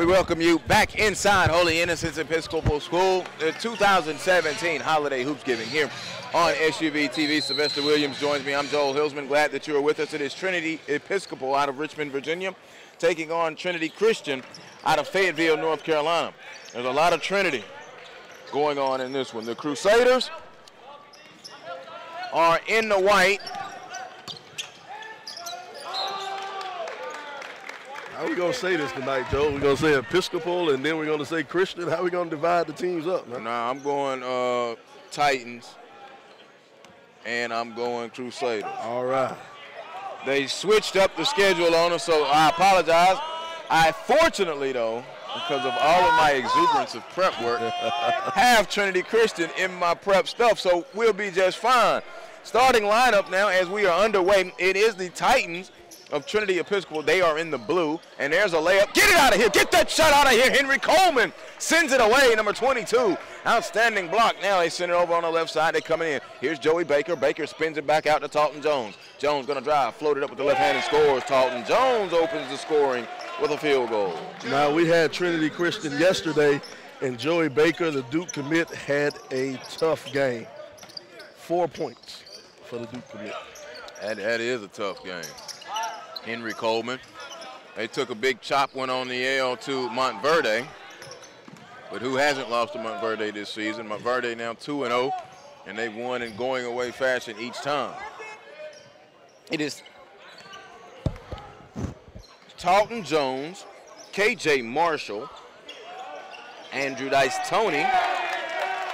We welcome you back inside Holy Innocents Episcopal School, the 2017 Holiday Hoops Giving here on SUV TV. Sylvester Williams joins me. I'm Joel Hillsman. Glad that you are with us. It is Trinity Episcopal out of Richmond, Virginia, taking on Trinity Christian out of Fayetteville, North Carolina. There's a lot of Trinity going on in this one. The Crusaders are in the white. How we gonna say this tonight, Joe? We're gonna say Episcopal, and then we're gonna say Christian. How we gonna divide the teams up, man? Nah, I'm going Titans, and I'm going Crusaders. All right. They switched up the schedule on us, so I apologize. Fortunately, though, because of all of my exuberance of prep work, have Trinity Christian in my prep stuff, so we'll be just fine. Starting lineup now as we are underway, it is the Titans of Trinity Episcopal. They are in the blue, and there's a layup. Get it out of here. Get that shot out of here. Henry Coleman sends it away, number 22. Outstanding block. Now they send it over on the left side. They're coming in. Here's Joey Baker. Baker spins it back out to Talton Jones. Jones going to drive, float it up with the left hand and scores. Talton Jones opens the scoring with a field goal. Now, we had Trinity Christian yesterday, and Joey Baker, the Duke commit, had a tough game. 4 points for the Duke commit. That is a tough game. Henry Coleman. They took a big chop one on the L to Montverde, but who hasn't lost to Montverde this season? Montverde now 2-0, and they've won in going away fashion each time. It is Talton Jones, K.J. Marshall, Andrew Dice Tony,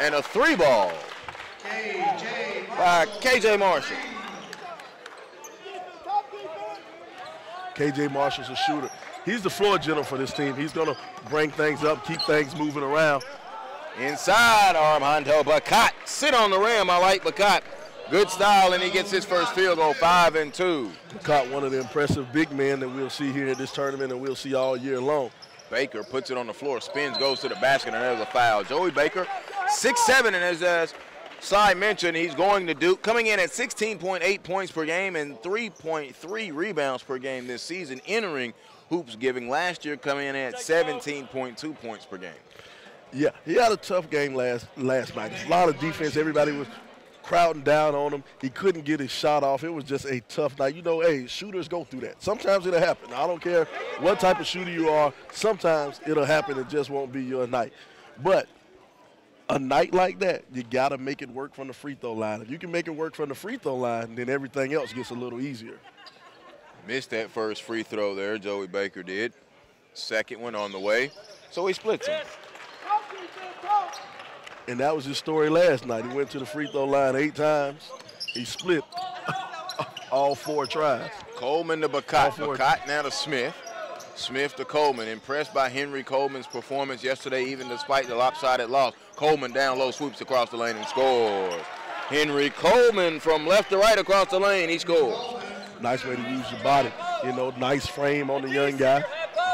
and a three ball by K.J. Marshall. K.J. Marshall's a shooter. He's the floor general for this team. He's going to bring things up, keep things moving around. Inside, Armando Bacot. Sit on the rim. I like Bacot. Good style, and he gets his first field goal, 5-2. Bacot, one of the impressive big men that we'll see here at this tournament and we'll see all year long. Baker puts it on the floor, spins, goes to the basket, and there's a foul. Joey Baker, 6'7", and as Sly mentioned, he's going to Duke, coming in at 16.8 points per game and 3.3 rebounds per game this season, entering Hoops Giving last year, coming in at 17.2 points per game. Yeah, he had a tough game last night. A lot of defense. Everybody was crowding down on him. He couldn't get his shot off. It was just a tough night. You know, hey, shooters go through that. Sometimes it'll happen. I don't care what type of shooter you are. Sometimes it'll happen. It just won't be your night. But a night like that, you got to make it work from the free throw line. If you can make it work from the free throw line, then everything else gets a little easier. Missed that first free throw there, Joey Baker did. Second one on the way, so he splits him. And that was his story last night. He went to the free throw line 8 times. He split all 4 tries. Coleman to Bacot. Bacot now to Smith. Smith to Coleman. Impressed by Henry Coleman's performance yesterday, even despite the lopsided loss. Coleman down low, swoops across the lane and scores. Henry Coleman from left to right across the lane. He scores. Nice way to use your body. You know, nice frame on the young guy.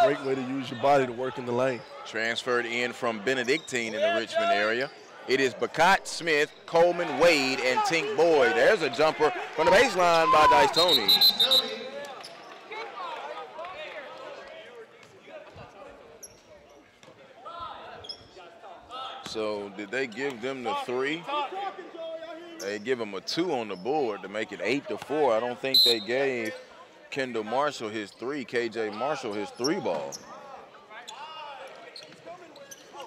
Great way to use your body to work in the lane. Transferred in from Benedictine in the Richmond area. It is Bacot, Smith, Coleman, Wade, and Tink Boyd. There's a jumper from the baseline by Dice Tony. So did they give them the 3? They give him a 2 on the board to make it 8-4. I don't think they gave Kendall Marshall his 3, K.J. Marshall his 3 ball.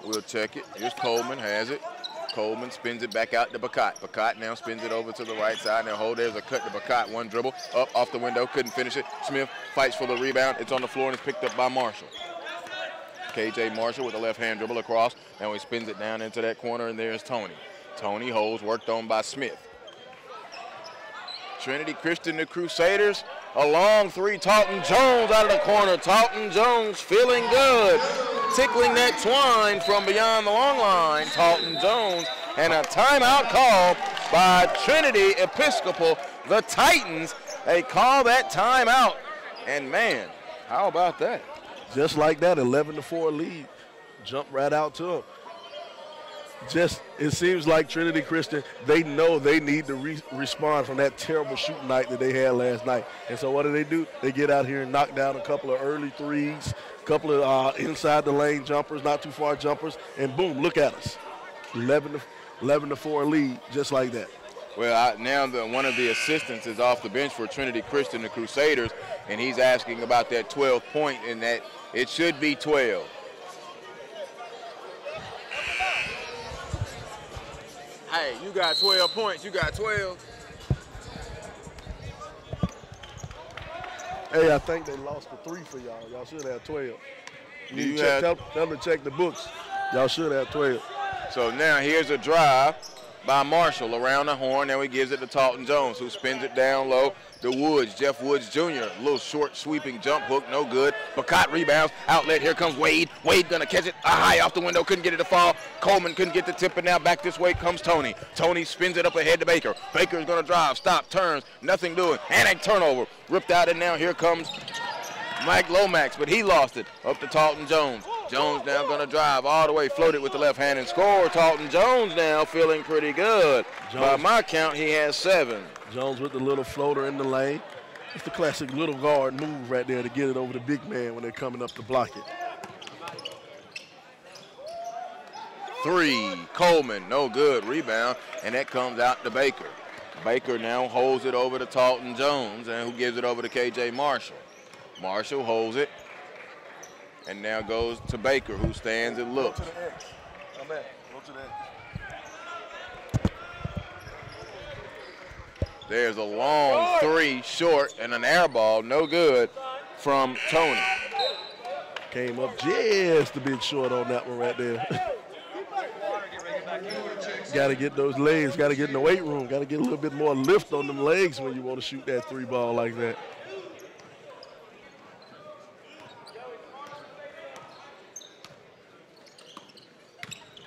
We'll check it. Here's Coleman, has it. Coleman spins it back out to Bacot. Bacot now spins it over to the right side. Now hold, there's a cut to Bacot. One dribble, up off the window, couldn't finish it. Smith fights for the rebound. It's on the floor and it's picked up by Marshall. K.J. Marshall with a left-hand dribble across. Now he spins it down into that corner, and there's Tony. Tony holds, worked on by Smith. Trinity Christian, the Crusaders. A long 3, Talton Jones out of the corner. Talton Jones feeling good. Tickling that twine from beyond the long line. Talton Jones, and a timeout call by Trinity Episcopal. The Titans, they call that timeout. And man, how about that? Just like that, 11-4 lead. Jump right out to him. Just, it seems like Trinity Christian, they know they need to respond from that terrible shooting night that they had last night. And so what do? They get out here and knock down a couple of early threes, couple of inside the lane jumpers, not too far jumpers, and boom, look at us. 11-4 lead, just like that. Well, now one of the assistants is off the bench for Trinity Christian, the Crusaders, and he's asking about that 12-point and that it should be 12. Hey, you got 12 points. You got 12. Hey, I think they lost the 3 for y'all. Y'all should have 12. Tell them to check the books. Y'all should have 12. So now here's a drive by Marshall around the horn. Now he gives it to Talton Jones, who spins it down low to Woods, Jeff Woods Jr. A little short sweeping jump hook, no good. Bacot rebounds, outlet, here comes Wade. Wade gonna catch it high off the window, couldn't get it to fall. Coleman couldn't get the tip, and now back this way comes Tony. Tony spins it up ahead to Baker. Baker's gonna drive, stop, turns, nothing doing. And a turnover, ripped out, and now here comes Mike Lomax, but he lost it up to Talton Jones. Jones now gonna drive all the way, floated with the left hand and score. Talton Jones now feeling pretty good. By my count, he has 7. Jones with the little floater in the lane. It's the classic little guard move right there to get it over the big man when they're coming up to block it. 3, Coleman, no good, rebound, and that comes out to Baker. Baker now holds it over to Talton Jones, and who gives it over to KJ Marshall. Marshall holds it, and now goes to Baker, who stands and looks. Go to the X. Go to the X. There's a long 3 short and an air ball, no good, from Tony. Came up just a bit short on that one right there. Got to get those legs, got to get in the weight room, got to get a little bit more lift on them legs when you want to shoot that 3 ball like that.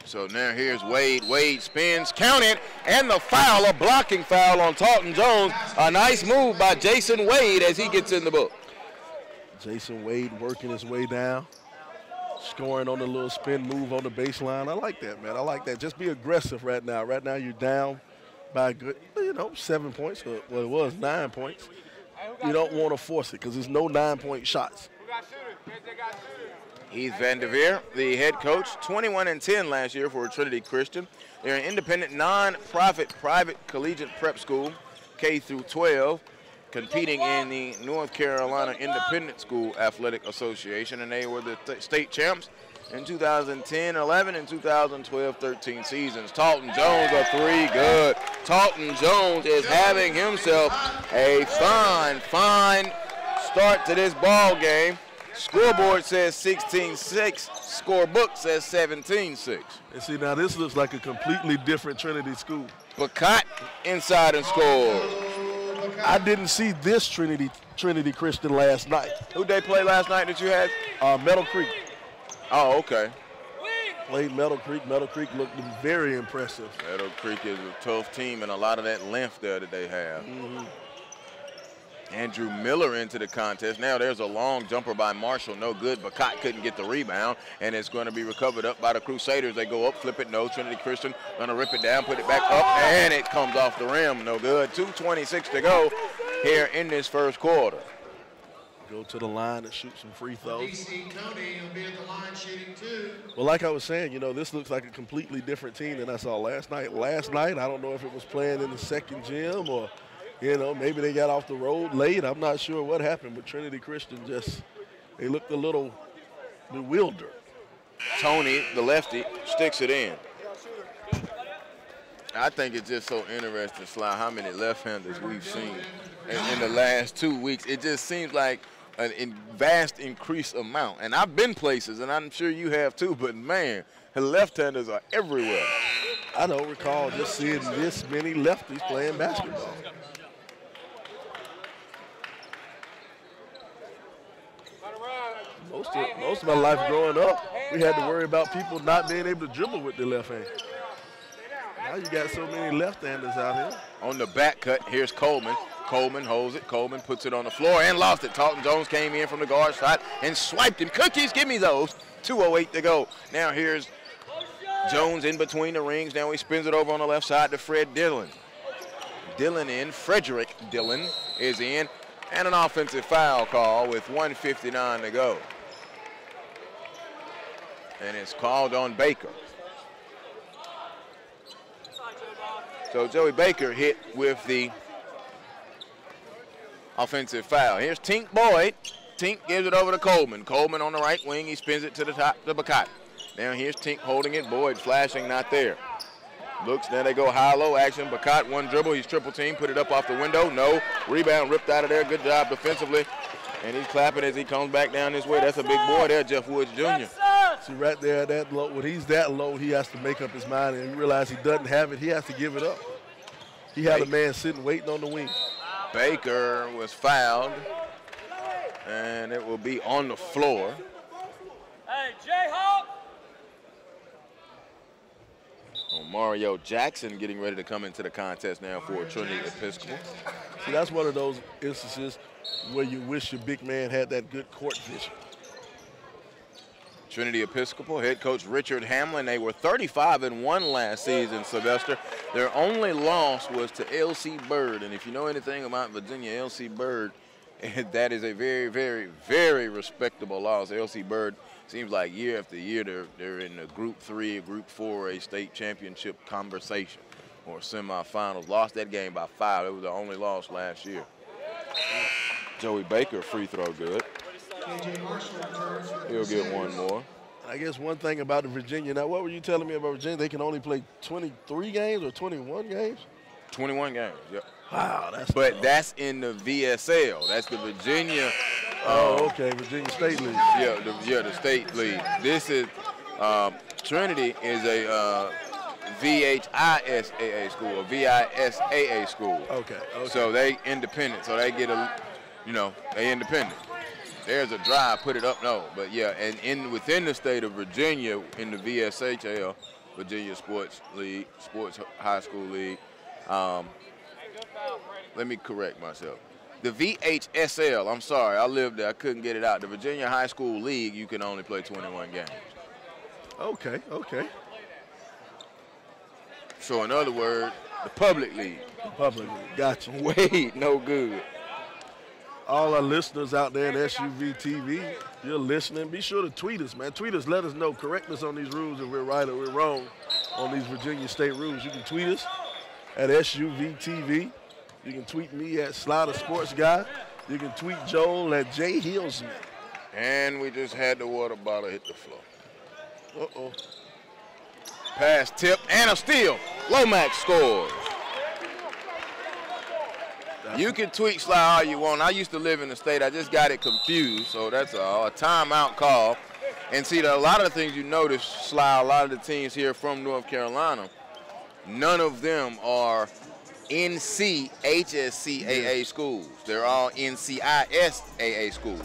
So now here's Wade. Wade spins, count it, and the foul, a blocking foul on Talton Jones. A nice move by Jason Wade as he gets in the book. Jason Wade working his way down, scoring on the little spin move on the baseline. I like that, man. I like that. Just be aggressive right now. Right now you're down by a good, 7 points. Well, it was 9 points. You don't want to force it because there's no 9-point shots. Heath Van Devere, the head coach, 21-10 last year for Trinity Christian. They're an independent, non-profit, private collegiate prep school, K through 12, competing in the North Carolina Independent School Athletic Association, and they were the state champs in 2010-11 and 2012-13 seasons. Talton Jones, a 3, good. Talton Jones is having himself a fine start to this ball game. Scoreboard says 16-6. Scorebook says 17-6. And see, now this looks like a completely different Trinity school. Bacot inside and scores. I didn't see this Trinity Christian last night. Who'd they play last night that you had? Meadow Creek. Oh, okay. Played Meadow Creek. Meadow Creek looked very impressive. Meadow Creek is a tough team, and a lot of that length there that they have. Mm-hmm. Andrew Miller into the contest. Now there's a long jumper by Marshall, no good. Bacot couldn't get the rebound, and it's going to be recovered up by the Crusaders. They go up, flip it, no. Trinity Christian going to rip it down, put it back up, and it comes off the rim, no good. 2:26 to go here in this first quarter. Go to the line and shoot some free throws. DC Cody will be at the line shooting 2. Well, like I was saying, this looks like a completely different team than I saw last night. Last night, I don't know if it was playing in the second gym or maybe they got off the road late. I'm not sure what happened, but Trinity Christian they looked a little bewildered. Tony, the lefty, sticks it in. I think it's just so interesting, Sly, how many left-handers we've seen in the last 2 weeks. It just seems like a vast increased amount. And I've been places, and I'm sure you have too, but man, the left-handers are everywhere. I don't recall just seeing this many lefties playing basketball. Most of my life growing up, we had to worry about people not being able to dribble with their left hand. Now you got so many left-handers out here. On the back cut, here's Coleman. Coleman holds it. Coleman puts it on the floor and lost it. Talton Jones came in from the guard side and swiped him. Cookies, give me those. 2:08 to go. Now here's Jones in between the rings. Now he spins it over on the left side to Fred Dillon. Dillon in. Frederick Dillon is in. And an offensive foul call with 1:59 to go. and it's called on Baker. So Joey Baker hit with the offensive foul. Here's Tink Boyd. Tink gives it over to Coleman. Coleman on the right wing. He spins it to the top to Bacot. Now here's Tink holding it. Boyd flashing, not there. Looks, now they go high-low action. Bacot, one dribble. He's triple team. Put it up off the window. No. Rebound ripped out of there. Good job defensively. And he's clapping as he comes back down this way. That's a big boy there, Jeff Woods Jr. See, right there, that low, when he's that low, he has to make up his mind and realize he doesn't have it. He has to give it up. He had a man sitting waiting on the wing. Baker was fouled, and it will be on the floor. Hey, Jayhawk! Mario Jackson getting ready to come into the contest now for Trinity Episcopal. See, that's one of those instances where you wish your big man had that good court vision. Trinity Episcopal head coach Richard Hamlin. They were 35-1 last season, Sylvester. Their only loss was to L.C. Bird, and if you know anything about Virginia, L.C. Bird, that is a very, very, very respectable loss. L.C. Bird seems like year after year they're in the Group 3 or Group 4A state championship conversation or semifinals. Lost that game by 5. It was the only loss last year. Joey Baker, free throw good. He'll get one more. I guess one thing about the Virginia, now what were you telling me about Virginia? They can only play 23 games or 21 games? 21 games, yep. Wow, that's But tough. that's in the VSL. That's the Virginia. Okay, Virginia State League. Yeah, the state league. This is Trinity is a VHISAA school, a VISAA school. Okay. So they independent. So they get they independent. There's a drive, put it up, no. But yeah, and within the state of Virginia, in the VSHL, Virginia Sports League, Sports High School League. Let me correct myself. The VHSL, I'm sorry, I lived there, I couldn't get it out. The Virginia High School League, you can only play 21 games. Okay. So in other words, the public league. Public league, gotcha. Wait, no good. All our listeners out there in SUV TV, you're listening, be sure to tweet us, man. Tweet us, let us know, correct us on these rules if we're right or we're wrong on these Virginia State rules. You can tweet us at SUV TV. You can tweet me at Slider Sports Guy. You can tweet Joel at J Hillsman. And we just had the water bottle hit the floor. Uh-oh. Pass, tip, and a steal. Lomax scores. You can tweet Sly all you want. I used to live in the state. I just got it confused, so that's a timeout call. And see, a lot of the things you notice, Sly, a lot of the teams here from North Carolina, none of them are NCHSCAA schools. They're all NCISAA schools.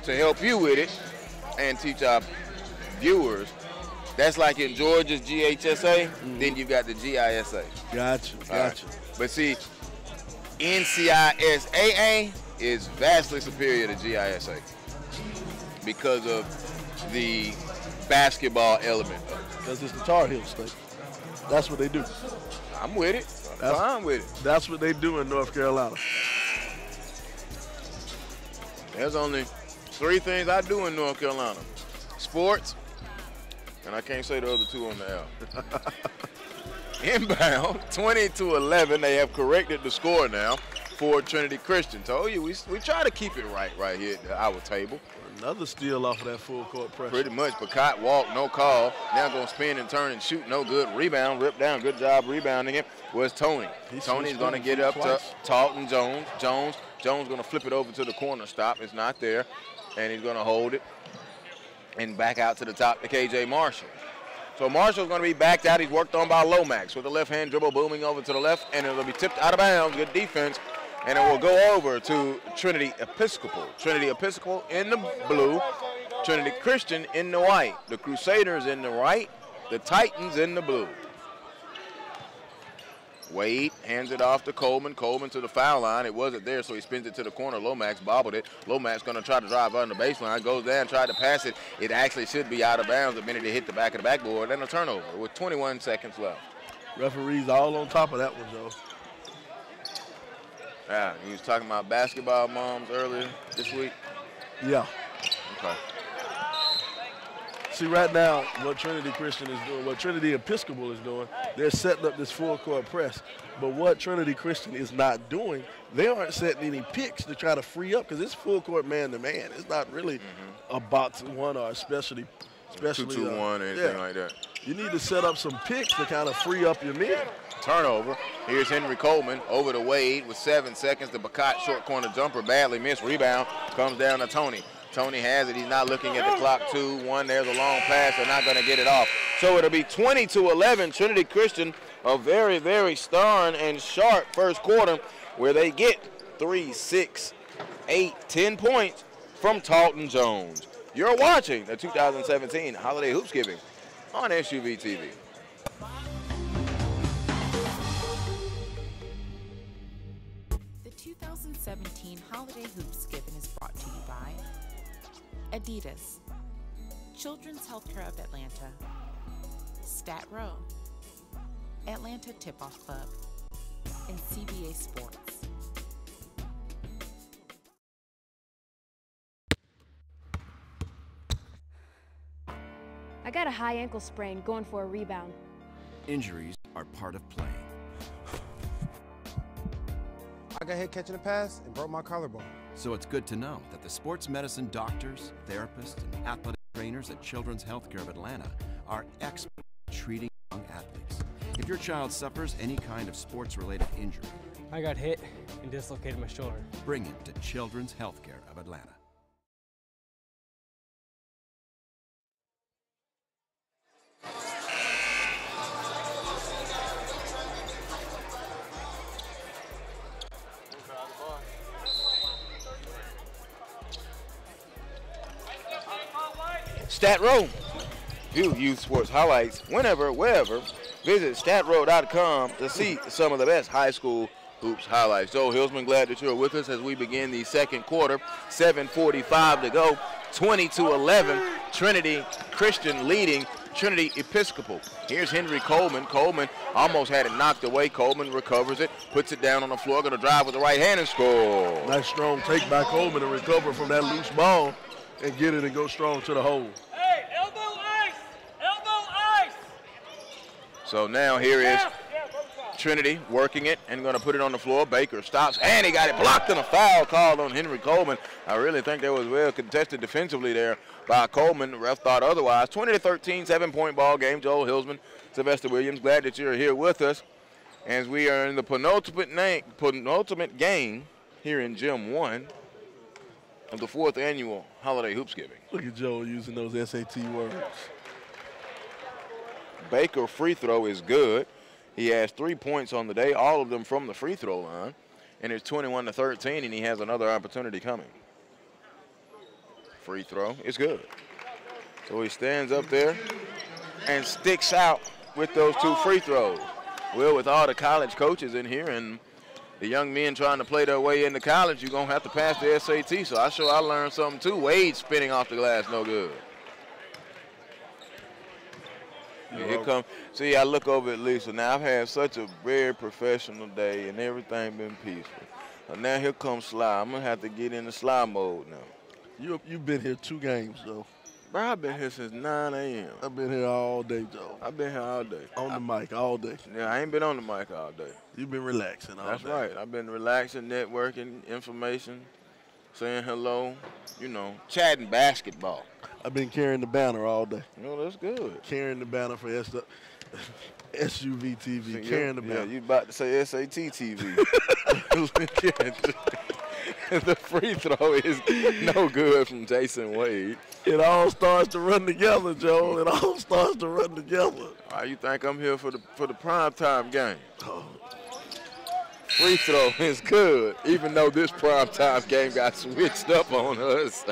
To help you with it and teach our viewers, that's like in Georgia's GHSA, then you've got the GISA. Gotcha. Right. But see, NCISAA is vastly superior to GISA because of the basketball element of it. Because it's the Tar Heel State. That's what they do. I'm with it. I'm fine with it. That's what they do in North Carolina. There's only 3 things I do in North Carolina. Sports, and I can't say the other 2 on the air. Inbound, 20-11. They have corrected the score now for Trinity Christian. Told you, we try to keep it right here at our table. Another steal off of that full court pressure. Pretty much. Bacot walk, no call. Now going to spin and turn and shoot, no good. Rebound, ripped down. Good job rebounding it was Tony. Tony's going to get up to Talton Jones. Jones going to flip it over to the corner stop. It's not there. And he's going to hold it and back out to the top to KJ Marshall. So Marshall's going to be backed out. He's worked on by Lomax with a left-hand dribble booming over to the left, and it'll be tipped out of bounds. Good defense. And it will go over to Trinity Episcopal. Trinity Episcopal in the blue, Trinity Christian in the white. The Crusaders in the white, the Titans in the blue. Wade hands it off to Coleman. Coleman to the foul line. It wasn't there, so he spins it to the corner. Lomax bobbled it. Lomax going to try to drive on the baseline. Goes down, tried to pass it. It actually should be out of bounds the minute it hit the back of the backboard. And a turnover with 21 seconds left. Referees all on top of that one, Joe. Yeah, he was talking about basketball moms earlier this week. Yeah. Okay. See, right now, what Trinity Christian is doing, what Trinity Episcopal is doing, they're setting up this full court press. But what Trinity Christian is not doing, they aren't setting any picks to try to free up because it's full court man-to-man. It's not really a box one or especially 2-2-1 or anything like that. You need to set up some picks to kind of free up your men. Turnover. Here's Henry Coleman over to Wade with 7 seconds. The Bacot short corner jumper badly missed. Rebound comes down to Tony. Tony has it. He's not looking at the clock. 2-1. There's a long pass. They're not going to get it off. So it'll be 20-11. Trinity Christian, a very, very stern and sharp first quarter where they get 3, 6, 8, 10 points from Talton Jones. You're watching the 2017 Holiday Hoopsgiving on SUV TV. The 2017 Holiday Hoopsgiving is brought to you by Adidas, Children's Healthcare of Atlanta, Stat Row, Atlanta Tip-Off Club, and CBA Sports. I got a high ankle sprain going for a rebound. Injuries are part of playing. I got hit catching a pass and broke my collarbone. So it's good to know that the sports medicine doctors, therapists, and athletic trainers at Children's Healthcare of Atlanta are experts at treating young athletes. If your child suffers any kind of sports-related injury, I got hit and dislocated my shoulder. Bring him to Children's Healthcare of Atlanta. Stat Row. View youth sports highlights whenever, wherever. Visit statrow.com to see some of the best high school hoops highlights. Joe Hilsman, glad that you're with us as we begin the second quarter. 7:45 to go. 20-11. Trinity Christian leading Trinity Episcopal. Here's Henry Coleman. Coleman almost had it knocked away. Coleman recovers it, puts it down on the floor, going to drive with the right hand and score. Nice strong take by Coleman to recover from that loose ball and get it and go strong to the hole. Hey, elbow ice! Elbow ice! So now here is Trinity working it and going to put it on the floor. Baker stops, and he got it blocked, and a foul called on Henry Coleman. I really think that was well contested defensively there by Coleman. The ref thought otherwise. 20-13, 7-point ball game. Joel Hilsman, Sylvester Williams, glad that you're here with us as we are in the penultimate game here in Gym 1 of the 4th annual Holiday Hoopsgiving. Look at Joel using those SAT words. Baker free throw is good. He has 3 points on the day, all of them from the free throw line. And it's 21-13, and he has another opportunity coming. Free throw is good. So he stands up there and sticks out with those 2 free throws. Well, with all the college coaches in here and the young men trying to play their way into college, you're going to have to pass the SAT. So I learned something too. Wade spinning off the glass, no good. Yeah, here come. See, I look over at Lisa. Now, I've had such a very professional day and everything been peaceful. And now here comes Sly. I'm going to have to get into Sly mode now. You've been here 2 games, Joe. Bro, I've been here since 9 a.m. I've been here all day, Joe. I've been here all day. On the mic all day. Yeah, I ain't been on the mic all day. You've been relaxing all day. That's right. I've been relaxing, networking, information, saying hello, you know, chatting basketball. I've been carrying the banner all day. No, that's good. Carrying the banner for SUV TV. See, carrying the banner. Yeah, you about to say SAT TV. The free throw is no good from Jason Wade. It all starts to run together, Joe. It all starts to run together. You think I'm here for the primetime game? Oh. Free throw is good, even though this primetime game got switched up on us.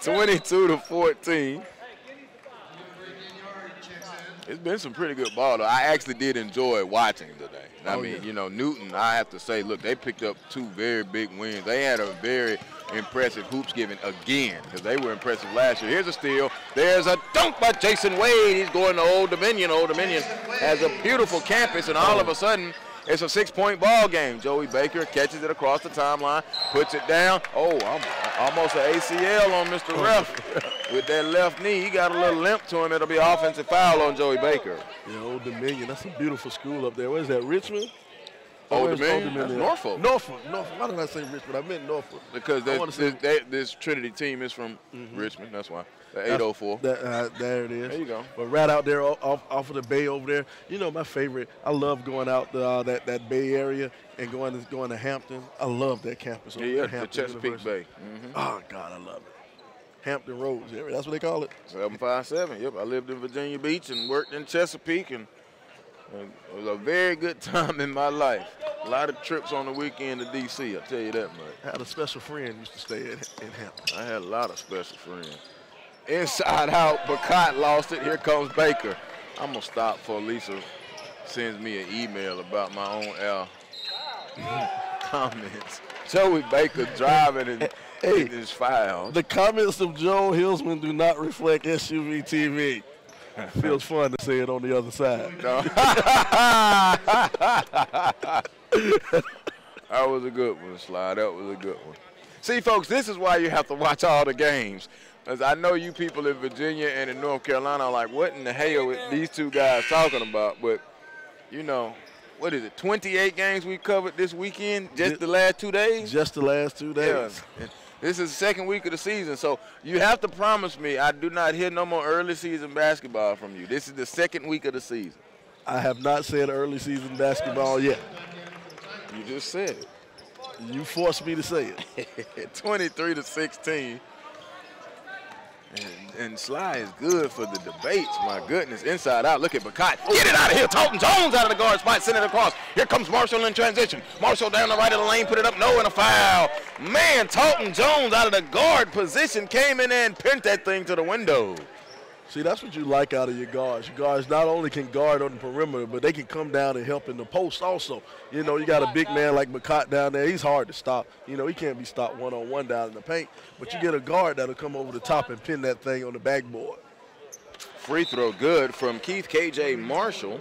22-14. It's been some pretty good ball, though. I actually did enjoy watching today. I mean, you know, Newton, I have to say, look, they picked up 2 very big wins. They had a very impressive hoopsgiving again because they were impressive last year. Here's a steal. There's a dunk by Jason Wade. He's going to Old Dominion. Old Dominion has a beautiful campus, and all of a sudden It's a 6-point ball game. Joey Baker catches it across the timeline, puts it down. Oh, almost an ACL on Mr. Ref with that left knee. He got a little limp to him. It'll be an offensive foul on Joey Baker. Yeah, Old Dominion. That's a beautiful school up there. What is that, Richmond? Old Dominion? That's Norfolk. Norfolk. Why did I say Richmond? I meant Norfolk. Because this Trinity team is from Richmond. That's why. The 804. There it is. There you go. But right out there off of the bay over there. You know, my favorite, I love going out that Bay Area and going to Hampton. I love that campus over there. The Chesapeake Bay. Oh, God, I love it. Hampton Roads area. That's what they call it? 757. Yep, I lived in Virginia Beach and worked in Chesapeake, and it was a very good time in my life. A lot of trips on the weekend to D.C., I'll tell you that much. I had a special friend used to stay in Hampton. I had a lot of special friends. Inside out, Bacot lost it. Here comes Baker. I'm going to stop before Lisa sends me an email about my own comments. Joey Baker driving and his foul. The comments of Joe Hilsman do not reflect SUV TV. Feels fun to say it on the other side. No. That was a good one, Sly. That was a good one. See, folks, this is why you have to watch all the games. Because I know you people in Virginia and in North Carolina are like, what in the hell are these two guys talking about? But, you know, what is it, 28 games we covered this weekend, just the last 2 days? Just the last 2 days. Yeah. This is the second week of the season, so you have to promise me I do not hear no more early season basketball from you. This is the second week of the season. I have not said early season basketball yet. You just said it. You forced me to say it. 23-16. And Sly is good for the debates. My goodness, inside out. Look at Bacot. Get it out of here. Talton Jones out of the guard spot. Send it across. Here comes Marshall in transition. Marshall down the right of the lane. Put it up. No, and a foul. Man, Talton Jones out of the guard position came in there and pinned that thing to the window. See, that's what you like out of your guards. Your guards not only can guard on the perimeter, but they can come down and help in the post also. You know, you got a big man like Bacot down there. He's hard to stop. You know, he can't be stopped one-on-one down in the paint. But you get a guard that'll come over the top and pin that thing on the backboard. Free throw good from Keith K.J. Marshall.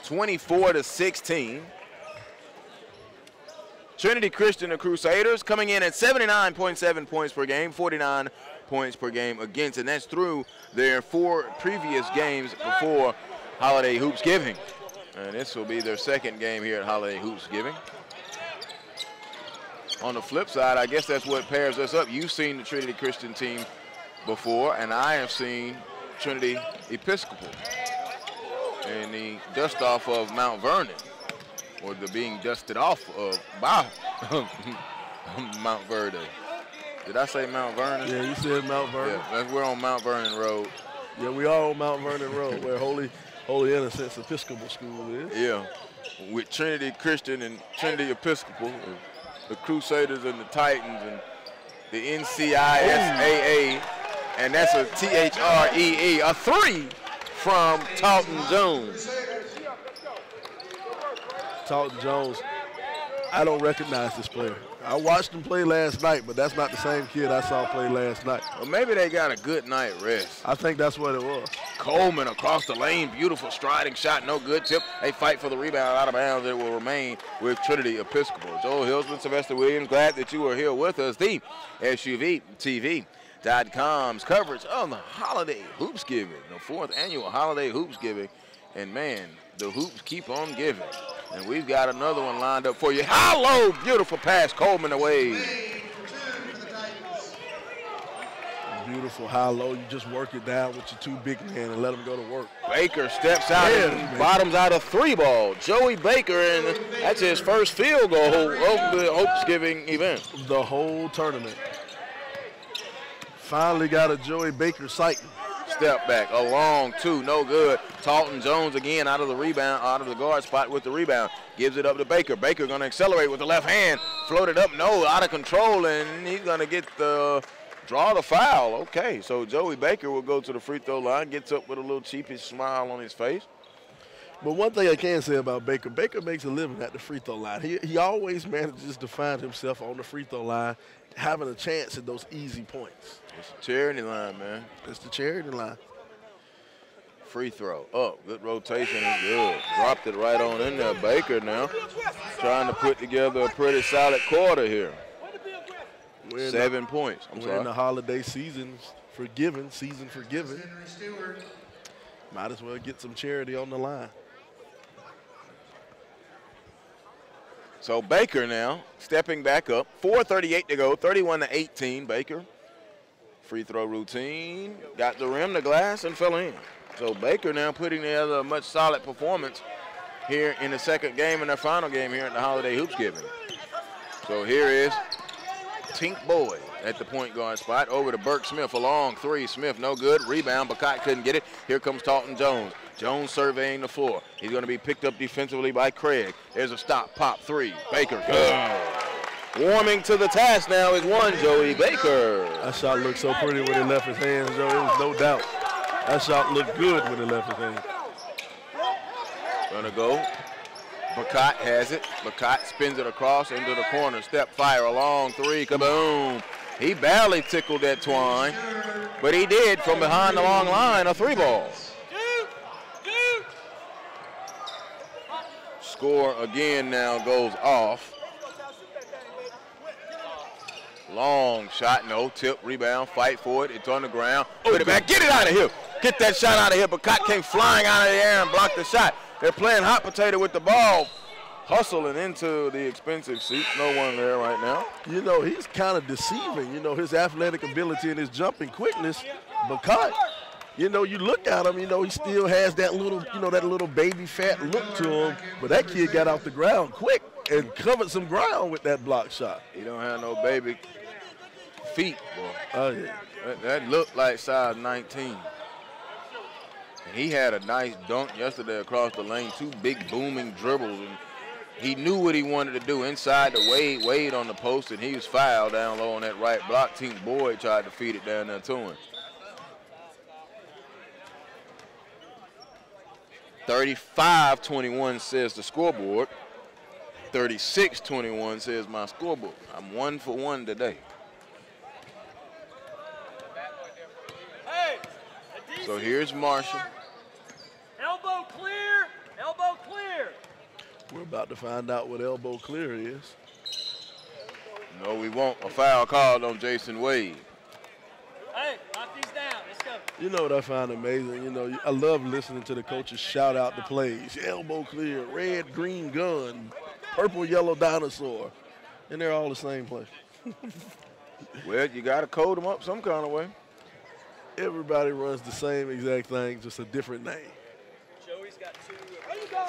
24-16. Trinity Christian, the Crusaders, coming in at 79.7 points per game, 49 points per game against, and that's through their 4 previous games before Holiday Hoops Giving. And this will be their second game here at Holiday Hoops Giving. On the flip side, I guess that's what pairs us up. You've seen the Trinity Christian team before, and I have seen Trinity Episcopal in the dust-off of Mount Vernon, or the being dusted off of by Mount Vernon. Did I say Mount Vernon? Yeah, you said Mount Vernon. Yeah, we're on Mount Vernon Road. Yeah, we are on Mount Vernon Road, where Holy Innocents Episcopal School is. Yeah, with Trinity Christian and Trinity Episcopal, the Crusaders and the Titans and the NCISAA, and that's a THREE, a 3 from Talton Jones. Talton Jones, I don't recognize this player. I watched him play last night, but that's not the same kid I saw play last night. Well, maybe they got a good night rest. I think that's what it was. Coleman across the lane, beautiful striding shot, no good tip. They fight for the rebound out of bounds. It will remain with Trinity Episcopal. Joel Hilsman, Sylvester Williams, glad that you are here with us. The SUVTV.com's coverage of the Holiday Hoops Giving, the 4th annual Holiday Hoops Giving. And man, the hoops keep on giving. And we've got another one lined up for you. How low, beautiful pass, Coleman away. Beautiful high low. You just work it down with your 2 big men and let them go to work. Baker steps out and bottoms out a 3 ball. Joey Baker, and that's his first field goal of the Hopes Giving event. The whole tournament. Finally got a Joey Baker sighting. Step back, a long 2, no good. Talton Jones again out of the rebound, out of the guard spot with the rebound. Gives it up to Baker. Baker going to accelerate with the left hand. Floated up, no, out of control, and he's going to get the draw the foul. Okay, so Joey Baker will go to the free throw line, gets up with a little cheapish smile on his face. But one thing I can say about Baker, Baker makes a living at the free throw line. He always manages to find himself on the free throw line, having a chance at those easy points. It's the charity line, man. It's the charity line. Free throw up. Good rotation is good. Dropped it right on in there. Baker now trying to put together a pretty solid quarter here. 7 points. We're in the holiday season forgiven. Might as well get some charity on the line. So Baker now stepping back up. 4:38 to go. 31-18. Baker. Free throw routine. Got the rim, the glass, and fell in. So Baker now putting together a much solid performance here in the second game and their final game here at the Holiday Hoops Giving. So here is Tink Boyd at the point guard spot. Over to Burke Smith, a long three. Smith no good. Rebound, Bacot couldn't get it. Here comes Talton Jones. Jones surveying the floor. He's going to be picked up defensively by Craig. There's a stop, pop, three. Baker, good. Warming to the task now is one, Joey Baker. That shot looked so pretty when he left his hands, Joe. It was no doubt. That shot looked good when he left his hands. Gonna go. Bacot has it. Bacot spins it across into the corner. Step fire, a long three, kaboom. He barely tickled that twine, but he did from behind the long line, a three ball. Score again now goes off. Long shot, no tip, rebound, fight for it. It's on the ground. Put it back, get it out of here. Get that shot out of here. Bacot came flying out of the air and blocked the shot. They're playing hot potato with the ball, hustling into the expensive seats. No one there right now. You know, he's kind of deceiving, you know, his athletic ability and his jumping quickness. Bacot, you know, you look at him, you know, he still has that little, you know, that little baby fat look to him. But that kid got off the ground quick and covered some ground with that block shot. He don't have no baby feet, boy. Oh, yeah. That looked like size 19. And he had a nice dunk yesterday across the lane, two big booming dribbles, and he knew what he wanted to do inside the Wade on the post, and he was fouled down low on that right block. Tink Boyd tried to feed it down there to him. 35-21 says the scoreboard. 36-21 says my scoreboard. I'm 1 for 1 today. So here's Marshall. Elbow clear, elbow clear. We're about to find out what elbow clear is. No, we won't. A foul called on Jason Wade. Hey, knock these down. Let's go. You know what I find amazing? You know, I love listening to the coaches shout out the plays. Elbow clear, red, green gun, purple, yellow dinosaur. And they're all the same play. Well, you got to code them up some kind of way. Everybody runs the same exact thing, just a different name. Joey's got two. There you go.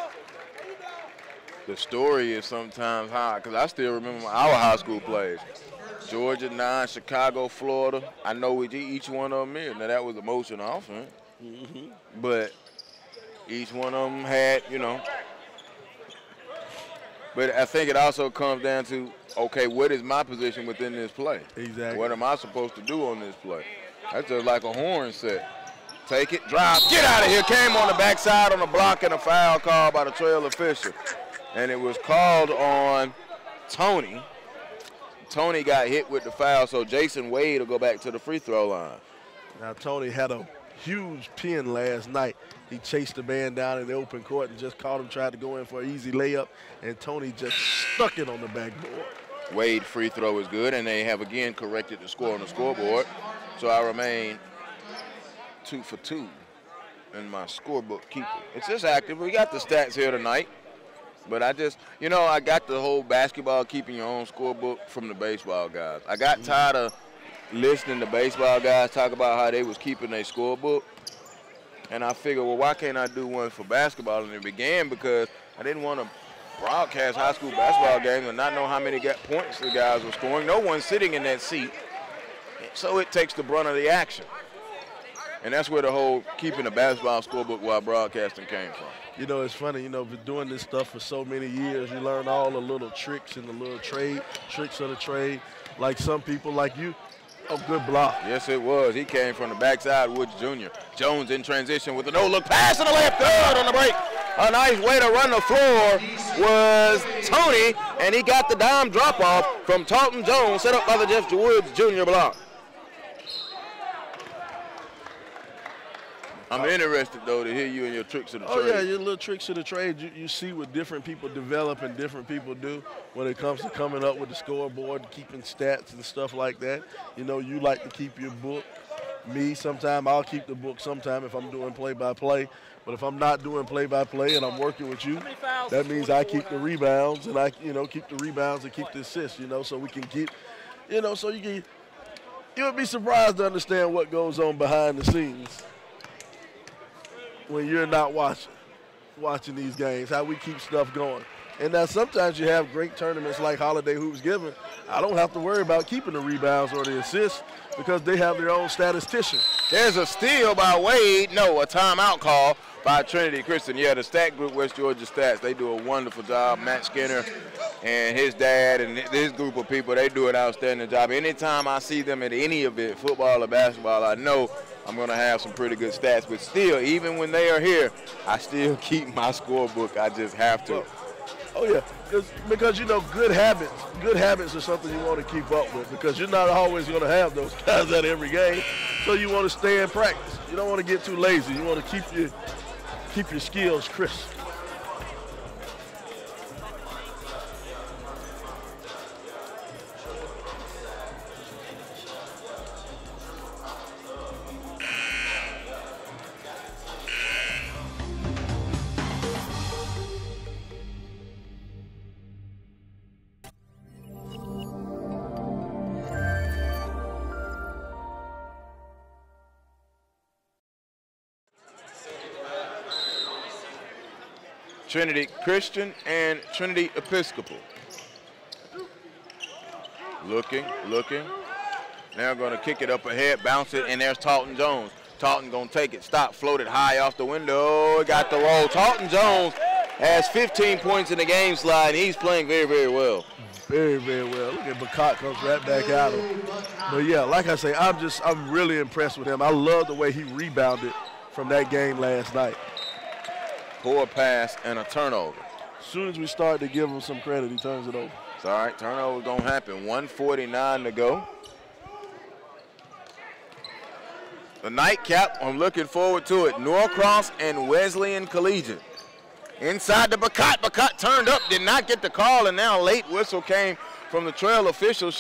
There you go. The story is sometimes high, because I still remember our high school plays. Georgia 9, Chicago, Florida. I know each one of them is. Now, that was a motion offense. But each one of them had, you know. But I think it also comes down to, okay, what is my position within this play? Exactly. What am I supposed to do on this play? That's just like a horn set. Take it, drive, get out of here. Came on the backside on the block and a foul call by the trail official. And it was called on Tony. Tony got hit with the foul, so Jason Wade will go back to the free throw line. Now, Tony had a huge pin last night. He chased the man down in the open court and just caught him, tried to go in for an easy layup, and Tony just stuck it on the backboard. Wade free throw is good, and they have again corrected the score on the scoreboard. So I remain 2 for 2 in my scorebook keeper. It's just active. We got the stats here tonight. But I just, you know, I got the whole basketball keeping your own scorebook from the baseball guys. I got tired of listening to baseball guys talk about how they was keeping their scorebook. And I figured, well, why can't I do one for basketball? And it began because I didn't want to broadcast high school basketball games and not know how many points the guys were scoring. No one's sitting in that seat. So it takes the brunt of the action. And that's where the whole keeping a basketball scorebook while broadcasting came from. You know, it's funny, you know, for doing this stuff for so many years, you learn all the little tricks and the little tricks of the trade. Like some people, like you, a good block. Yes, it was. He came from the backside, Woods Jr. Jones in transition with a no-look pass and a layup. Good on the break. A nice way to run the floor was Tony, and he got the dime drop-off from Talton Jones, set up by the Jeff Woods Jr. block. I'm interested, though, to hear you and your tricks of the trade. Oh, yeah, your little tricks of the trade. You see what different people develop and different people do when it comes to coming up with the scoreboard, keeping stats and stuff like that. You know, you like to keep your book. Me, sometime I'll keep the book sometime if I'm doing play-by-play. But if I'm not doing play-by-play and I'm working with you, that means I keep the rebounds and I, keep the rebounds and keep the assists, so we can keep, so you would be surprised to understand what goes on behind the scenes when you're not watching these games, how we keep stuff going. And now sometimes you have great tournaments like Holiday Hoops Given. I don't have to worry about keeping the rebounds or the assists because they have their own statistician. There's a steal by Wade. No, a timeout call by Trinity Christian. Yeah, the stat group, West Georgia Stats, they do a wonderful job. Matt Skinner and his dad and his group of people, they do an outstanding job. Anytime I see them at any event, football or basketball, I know I'm going to have some pretty good stats. But still, even when they are here, I still keep my scorebook. I just have to. Oh, yeah, because good habits are something you want to keep up with because you're not always going to have those guys at every game, so you want to stay in practice. You don't want to get too lazy. You want to keep your skills crisp. Trinity Christian and Trinity Episcopal. Looking. Now going to kick it up ahead, bounce it, and there's Talton Jones. Talton going to take it, stop, float it high off the window, got the roll. Talton Jones has 15 points in the game slide, and he's playing very, very well. Very, very well. Look at Bacot comes right back at him. But, yeah, like I say, I'm really impressed with him. I love the way he rebounded from that game last night. Poor pass and a turnover. As soon as we start to give him some credit, he turns it over. It's all right. Turnover's going to happen. 1:49 to go. The nightcap, I'm looking forward to it. Norcross and Wesleyan Collegiate. Inside the Bacot. Bacot turned up, did not get the call, and now late whistle came from the trail official.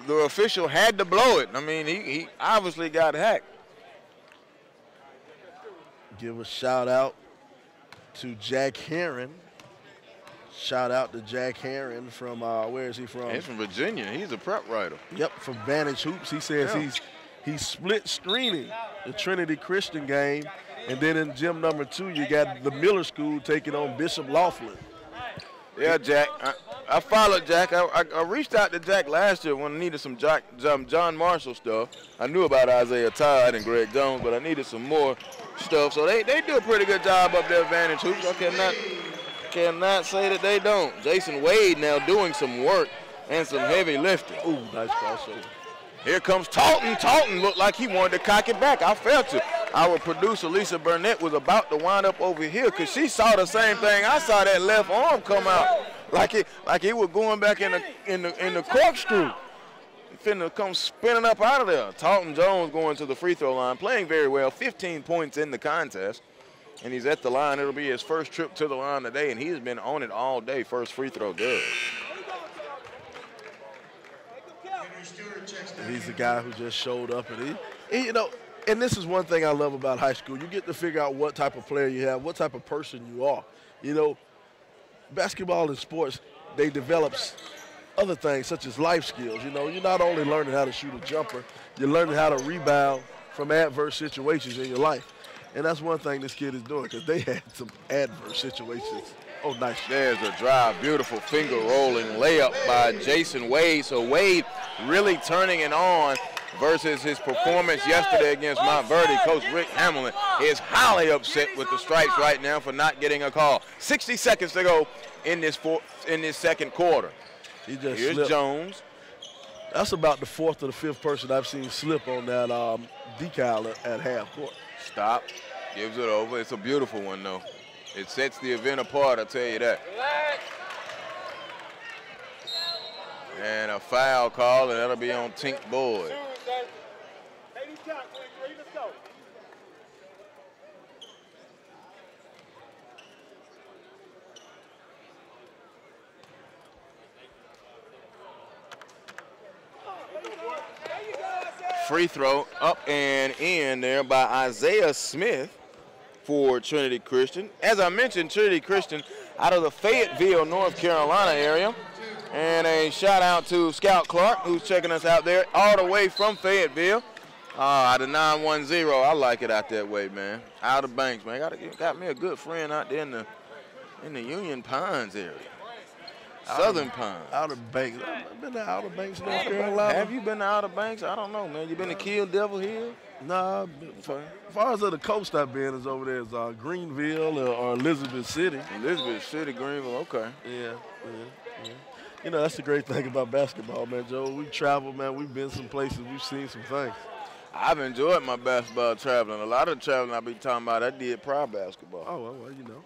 The official had to blow it. I mean, he obviously got hacked. Give a shout out to Jack Heron. Shout out to Jack Heron from, where is he from? He's from Virginia. He's a prep writer. Yep, from Vantage Hoops. He says he's split screening the Trinity Christian game. And then in gym number 2, you got the Miller School taking on Bishop Laughlin. Yeah, Jack. I followed Jack. I reached out to Jack last year when I needed some John Marshall stuff. I knew about Isaiah Todd and Greg Jones, but I needed some more stuff. So they do a pretty good job up there at Vantage Hoops. I cannot say that they don't. Jason Wade now doing some work and some heavy lifting. Ooh, nice crossover. Here comes Talton. Talton looked like he wanted to cock it back. I felt it. Our producer, Lisa Burnett, was about to wind up over here because she saw the same thing. I saw that left arm come out like he was going back in the corkscrew. Finna come spinning up out of there. Talton Jones going to the free throw line, playing very well. 15 points in the contest, and he's at the line. It'll be his first trip to the line today, and he's been on it all day. First free throw good. He's the guy who just showed up, and he and this is one thing I love about high school. You get to figure out what type of player you have, what type of person you are. Basketball and sports, they develop other things such as life skills. You're not only learning how to shoot a jumper, you're learning how to rebound from adverse situations in your life. And that's one thing this kid is doing because they had some adverse situations. Oh, nice. There's a drive. Beautiful finger rolling layup by Jason Wade. So Wade really turning it on versus his performance yesterday against Montverde. Coach Rick Hamlin is highly upset with the Stripes right now for not getting a call. 60 seconds to go in this second quarter. Here's slipped. Jones. That's about the 4th or the 5th person I've seen slip on that decal at half court. Stop. Gives it over. It's a beautiful one, though. It sets the event apart, I'll tell you that. And a foul call, and that'll be on Tink Boyd. free throw up and in there by Isaiah Smith for Trinity Christian. As I mentioned, Trinity Christian out of the Fayetteville, North Carolina area. And a shout out to Scout Clark, who's checking us out there all the way from Fayetteville. Out of 910, I like it out that way, man. Outer Banks, man. Got me a good friend out there in the Union Pines area. Southern Pines. Outer Banks. I've been to Outer Banks, North Carolina. Have you been to Outer Banks? I don't know, man. You been to Kill Devil Hill? Nah, as far as the coast I've been is over there is Greenville or Elizabeth City. Elizabeth City, Greenville, okay. Yeah. You know, that's the great thing about basketball, man, Joe. We travel, man. We've been some places. We've seen some things. I've enjoyed my basketball traveling. A lot of the traveling I be talking about, I did prior basketball. Oh, well, you know.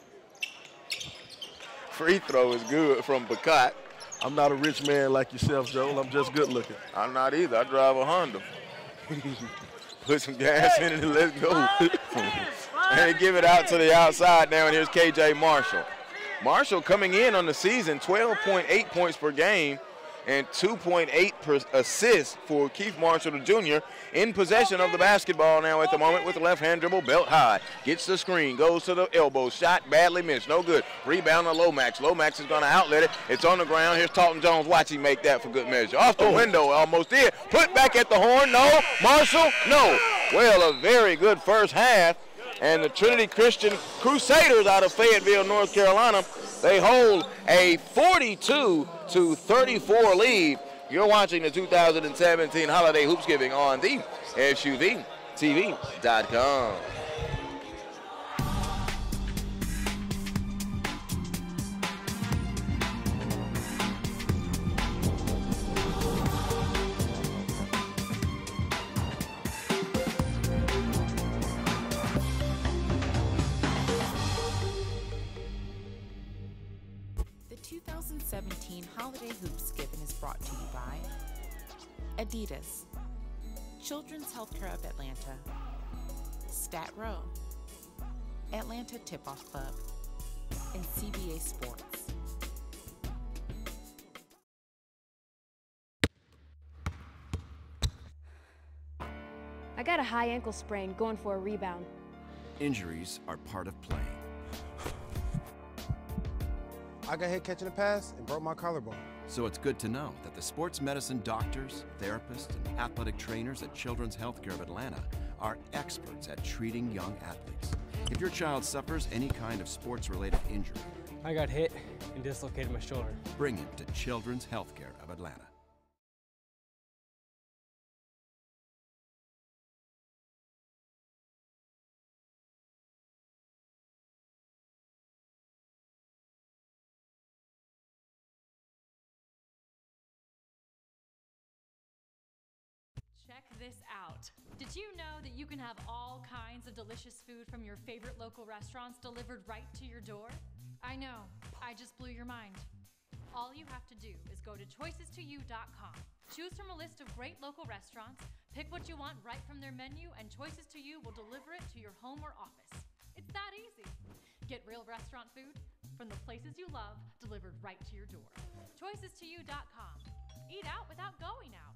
Free throw is good from Bacot. I'm not a rich man like yourself, Joel. I'm just good looking. I'm not either. I drive a Honda. Put some gas in it and let's go. And give it out to the outside now, and here's KJ Marshall. Marshall coming in on the season, 12.8 points per game and 2.8 assists for Keith Marshall Jr. in possession of the basketball now at the moment with the left-hand dribble, belt high. Gets the screen, goes to the elbow, shot badly missed, no good. Rebound to Lomax. Lomax is going to outlet it. It's on the ground. Here's Talton Jones. Watch him make that for good measure. Off the window, almost did. Put back at the horn. No. Marshall, no. Well, a very good first half. And the Trinity Christian Crusaders out of Fayetteville, North Carolina, they hold a 42-34 lead. You're watching the 2017 Holiday Hoopsgiving on the SUVTV.com. The 2017 Holiday Hoopsgiving is brought to you by Adidas, Children's Healthcare of Atlanta, Stat Row, Atlanta Tip-Off Club, and CBA Sports. I got a high ankle sprain going for a rebound. Injuries are part of playing. I got hit catching a pass and broke my collarbone. So it's good to know that the sports medicine doctors, therapists, and athletic trainers at Children's Healthcare of Atlanta are experts at treating young athletes. If your child suffers any kind of sports-related injury, I got hit and dislocated my shoulder. bring him to Children's Healthcare of Atlanta. Check this out. Did you know that you can have all kinds of delicious food from your favorite local restaurants delivered right to your door? I know, I just blew your mind. All you have to do is go to choices2you.com. Choose from a list of great local restaurants, pick what you want right from their menu, and Choices to You will deliver it to your home or office. It's that easy. Get real restaurant food from the places you love delivered right to your door. Choices2you.com. Eat out without going out.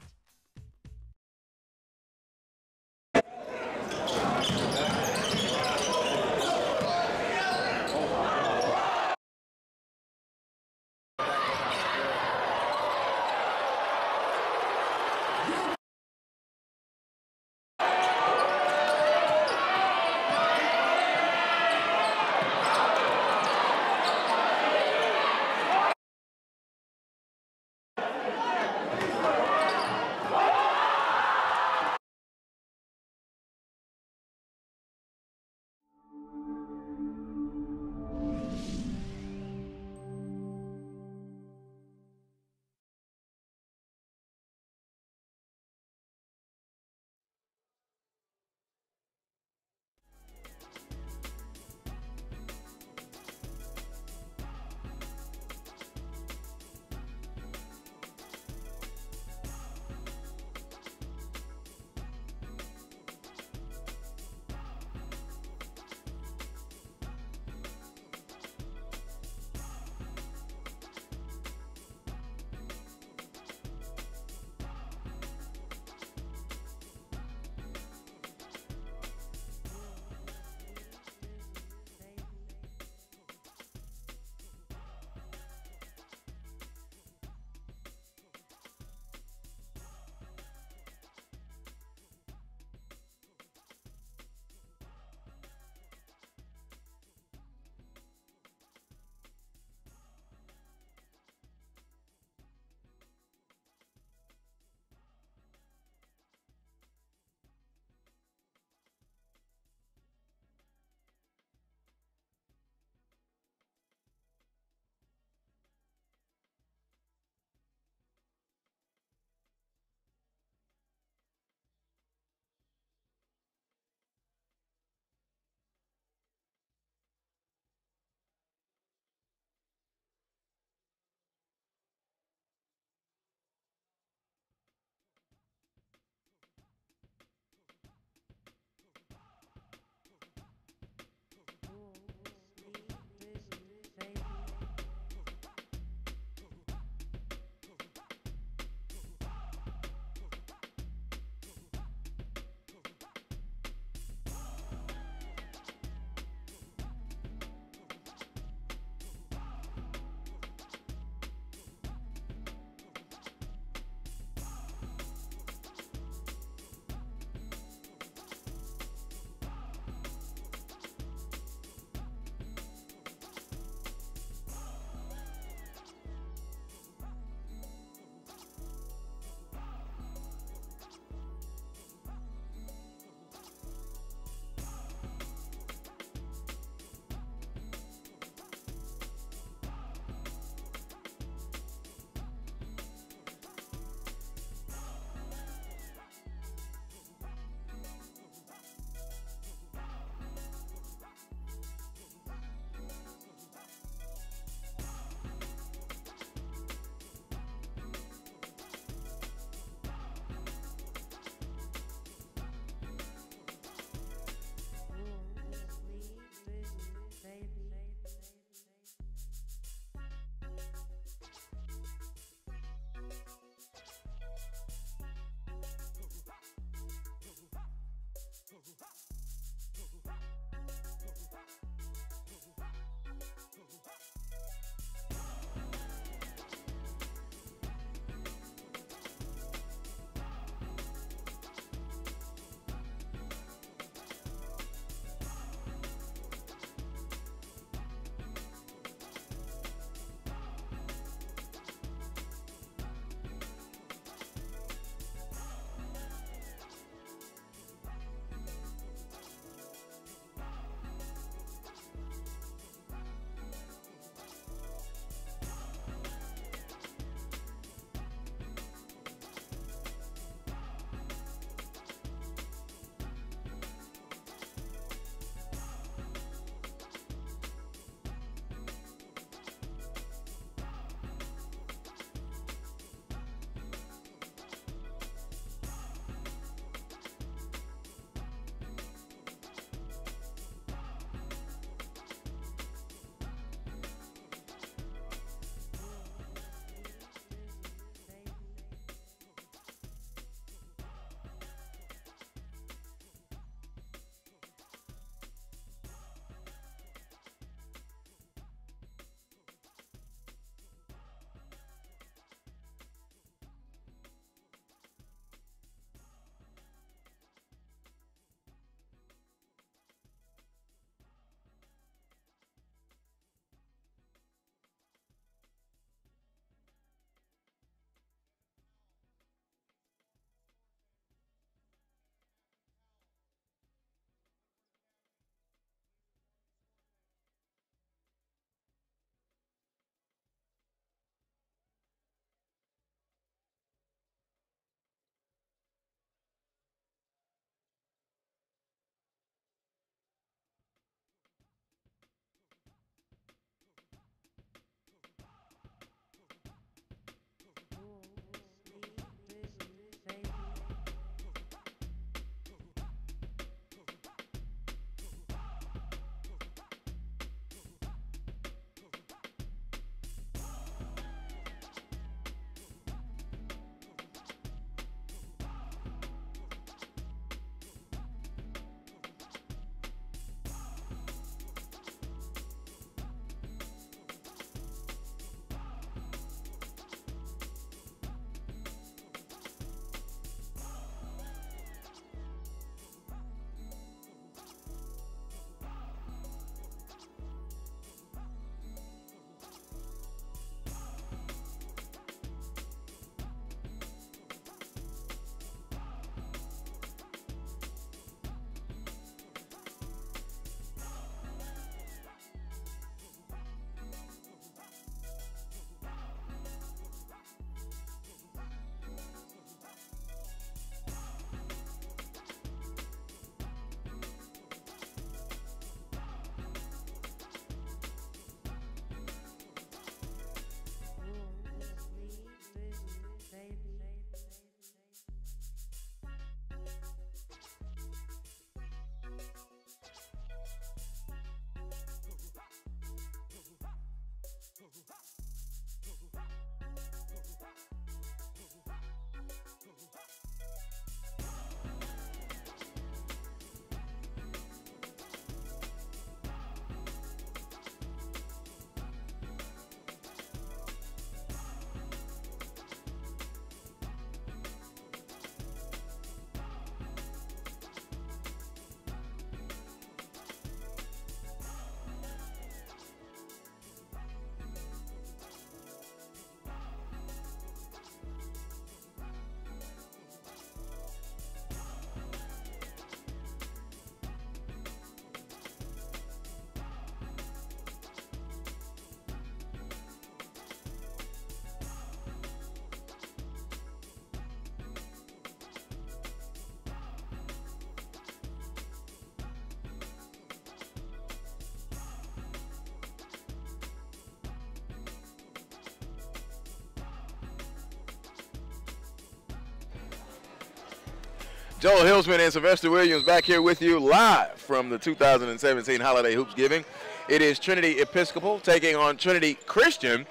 Joel Hilsman and Sylvester Williams back here with you live from the 2017 Holiday Hoopsgiving. It is Trinity Episcopal taking on Trinity Christian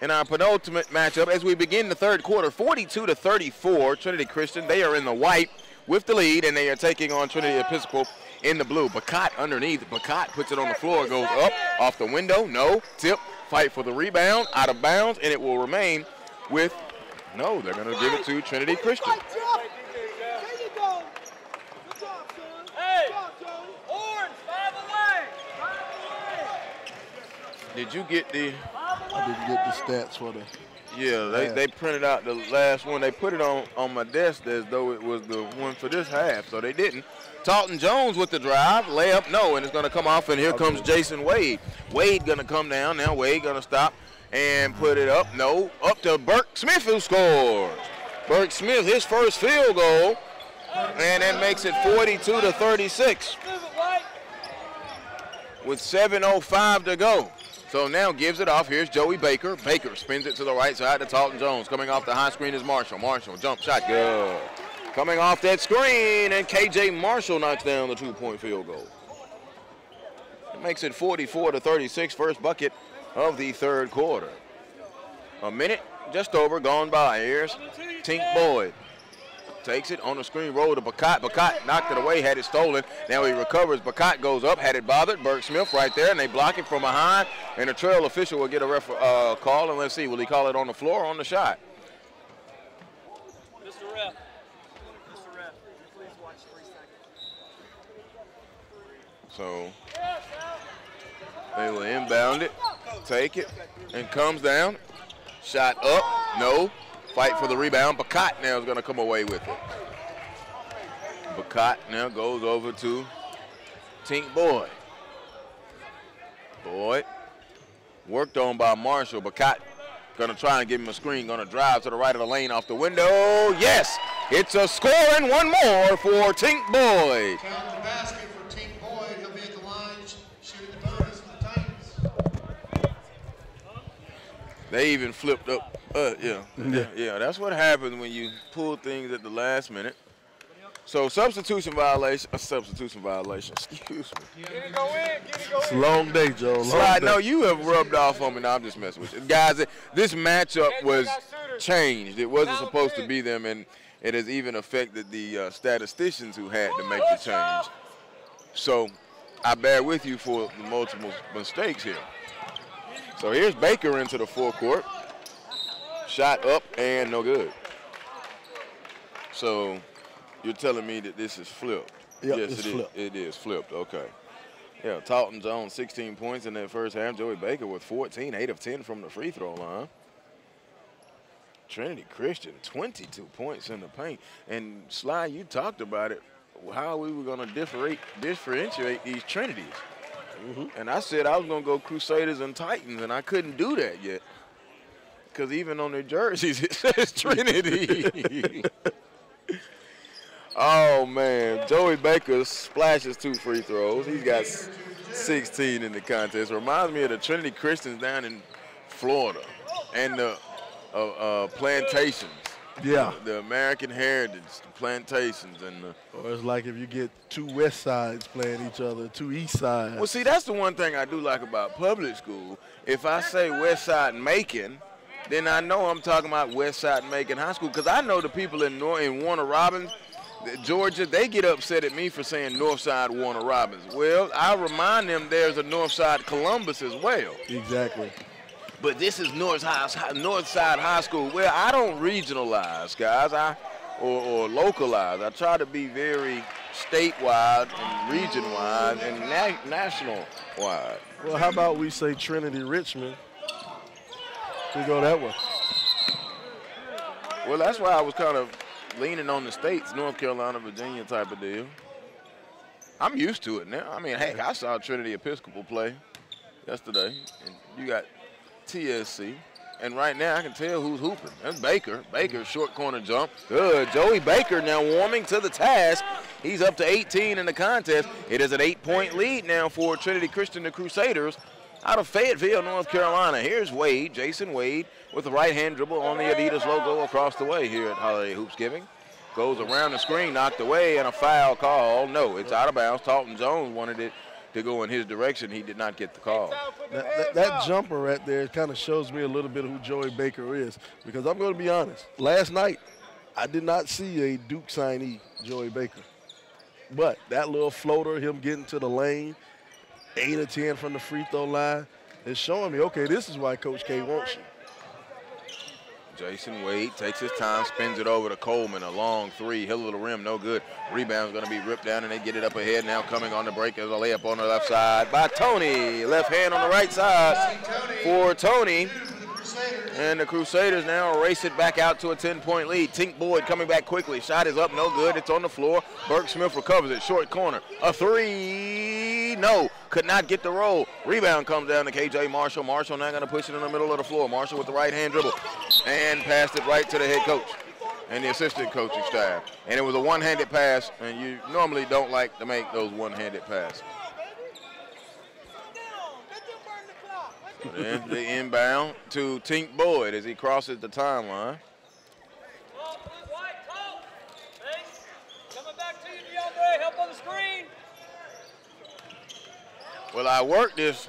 in our penultimate matchup as we begin the third quarter, 42-34. Trinity Christian, they are in the white with the lead, and they are taking on Trinity Episcopal in the blue. Bacat underneath. Bacat puts it on the floor, goes up, off the window, no, tip, fight for the rebound, out of bounds, and it will remain with, no, they're going to give it to Trinity Christian. Did you get the? I didn't get the stats for the. Yeah, they printed out the last one. They put it on my desk as though it was the one for this half, so they didn't. Talton Jones with the drive, layup, no, and it's going to come off, and here comes Jason Wade. Wade going to come down now. Wade going to stop and put it up, no, up to Burke Smith who scores. Burke Smith, his first field goal, and that makes it 42-36 with 7:05 to go. So now gives it off. Here's Joey Baker. Baker spins it to the right side to Talton Jones. Coming off the high screen is Marshall. Marshall, jump shot, good. Coming off that screen, and K.J. Marshall knocks down the two-point field goal. It makes it 44-36, first bucket of the third quarter. A minute just over, gone by. Here's Tink Boyd. Takes it on the screen, roll to Bacat. Bacat knocked it away, had it stolen. Now he recovers. Bacat goes up, had it bothered. Burke Smith right there, and they block it from behind. And the trail official will get a call, and let's see, will he call it on the floor or on the shot? Mr. Ref, please watch 3 seconds. So they will inbound it, take it, and comes down. Shot up, no. Fight for the rebound. Bacat now is going to come away with it. Bacat now goes over to Tink Boyd. Boyd worked on by Marshall. Bacat going to try and give him a screen. Going to drive to the right of the lane off the window. Yes, it's a score and one more for Tink Boyd. Count the basket for Tink Boyd. He'll be at the line shooting the bonus for the Titans. They even flipped up. Yeah, that's what happens when you pull things at the last minute. So substitution violation, excuse me. It's a long day, Joe. Slide, no, you have rubbed off on me. No, I'm just messing with you. Guys, this matchup was changed. It wasn't supposed to be them, and it has even affected the statisticians who had to make the change. So I bear with you for the multiple mistakes here. So here's Baker into the forecourt. Shot up and no good. So you're telling me that this is flipped? Yep, yes, it's it flipped. is. It is flipped. Okay. Yeah, Talton Jones 16 points in that first half. Joey Baker with 14, 8 of 10 from the free throw line. Trinity Christian 22 points in the paint. And Sly, you talked about it, how we were going to differentiate these Trinities. And I said I was going to go Crusaders and Titans, and I couldn't do that yet. Because even on their jerseys, it says Trinity. Oh, man. Joey Baker splashes 2 free throws. He's got 16 in the contest. Reminds me of the Trinity Christians down in Florida and the Plantations. Yeah. The American Heritage, the Plantations. Or it's like if you get 2 West Sides playing each other, 2 East Sides. Well, see, that's the one thing I do like about public school. If I say West Side Macon, then I know I'm talking about Westside Macon High School, because I know the people in Warner Robins, Georgia, they get upset at me for saying Northside Warner Robins. Well, I remind them there's a Northside Columbus as well. Exactly. But this is Northside High School. Well, I don't regionalize, guys, or localize. I try to be very statewide and region-wide and national-wide. Well, how about we say Trinity Richmond? We go that way. Well, that's why I was kind of leaning on the states, North Carolina, Virginia type of deal. I'm used to it now. I mean, heck, I saw Trinity Episcopal play yesterday, and you got TSC. And right now I can tell who's hooping. That's Baker. Baker, short corner jump. Good. Joey Baker now warming to the task. He's up to 18 in the contest. It is an 8-point lead now for Trinity Christian, the Crusaders, out of Fayetteville, North Carolina. Here's Wade, Jason Wade, with the right-hand dribble on the Adidas logo across the way here at Holiday Hoopsgiving. Goes around the screen, knocked away, and a foul call. No, it's out of bounds. Talton Jones wanted it to go in his direction. He did not get the call. That jumper right there kind of shows me a little bit of who Joey Baker is, because I'm going to be honest. Last night, I did not see a Duke signee, Joey Baker. But that little floater, him getting to the lane, 8 or 10 from the free throw line, is showing me, okay, this is why Coach K wants you. Jason Wade takes his time, spins it over to Coleman, a long three, hill of the rim, no good. Rebound's going to be ripped down, and they get it up ahead. Now coming on the break is a layup on the left side by Tony. Left hand on the right side for Tony. And the Crusaders now race it back out to a 10-point lead. Tink Boyd coming back quickly. Shot is up, no good. It's on the floor. Burke Smith recovers it, short corner. A three, no, could not get the roll. Rebound comes down to KJ Marshall. Marshall now going to push it in the middle of the floor. Marshall with the right-hand dribble and passed it right to the head coach and the assistant coaching staff. And it was a one-handed pass, and you normally don't like to make those one-handed passes. Then the inbound to Tink Boyd as he crosses the timeline. Coming back to you, DeAndre. Help on the screen. Well, I worked this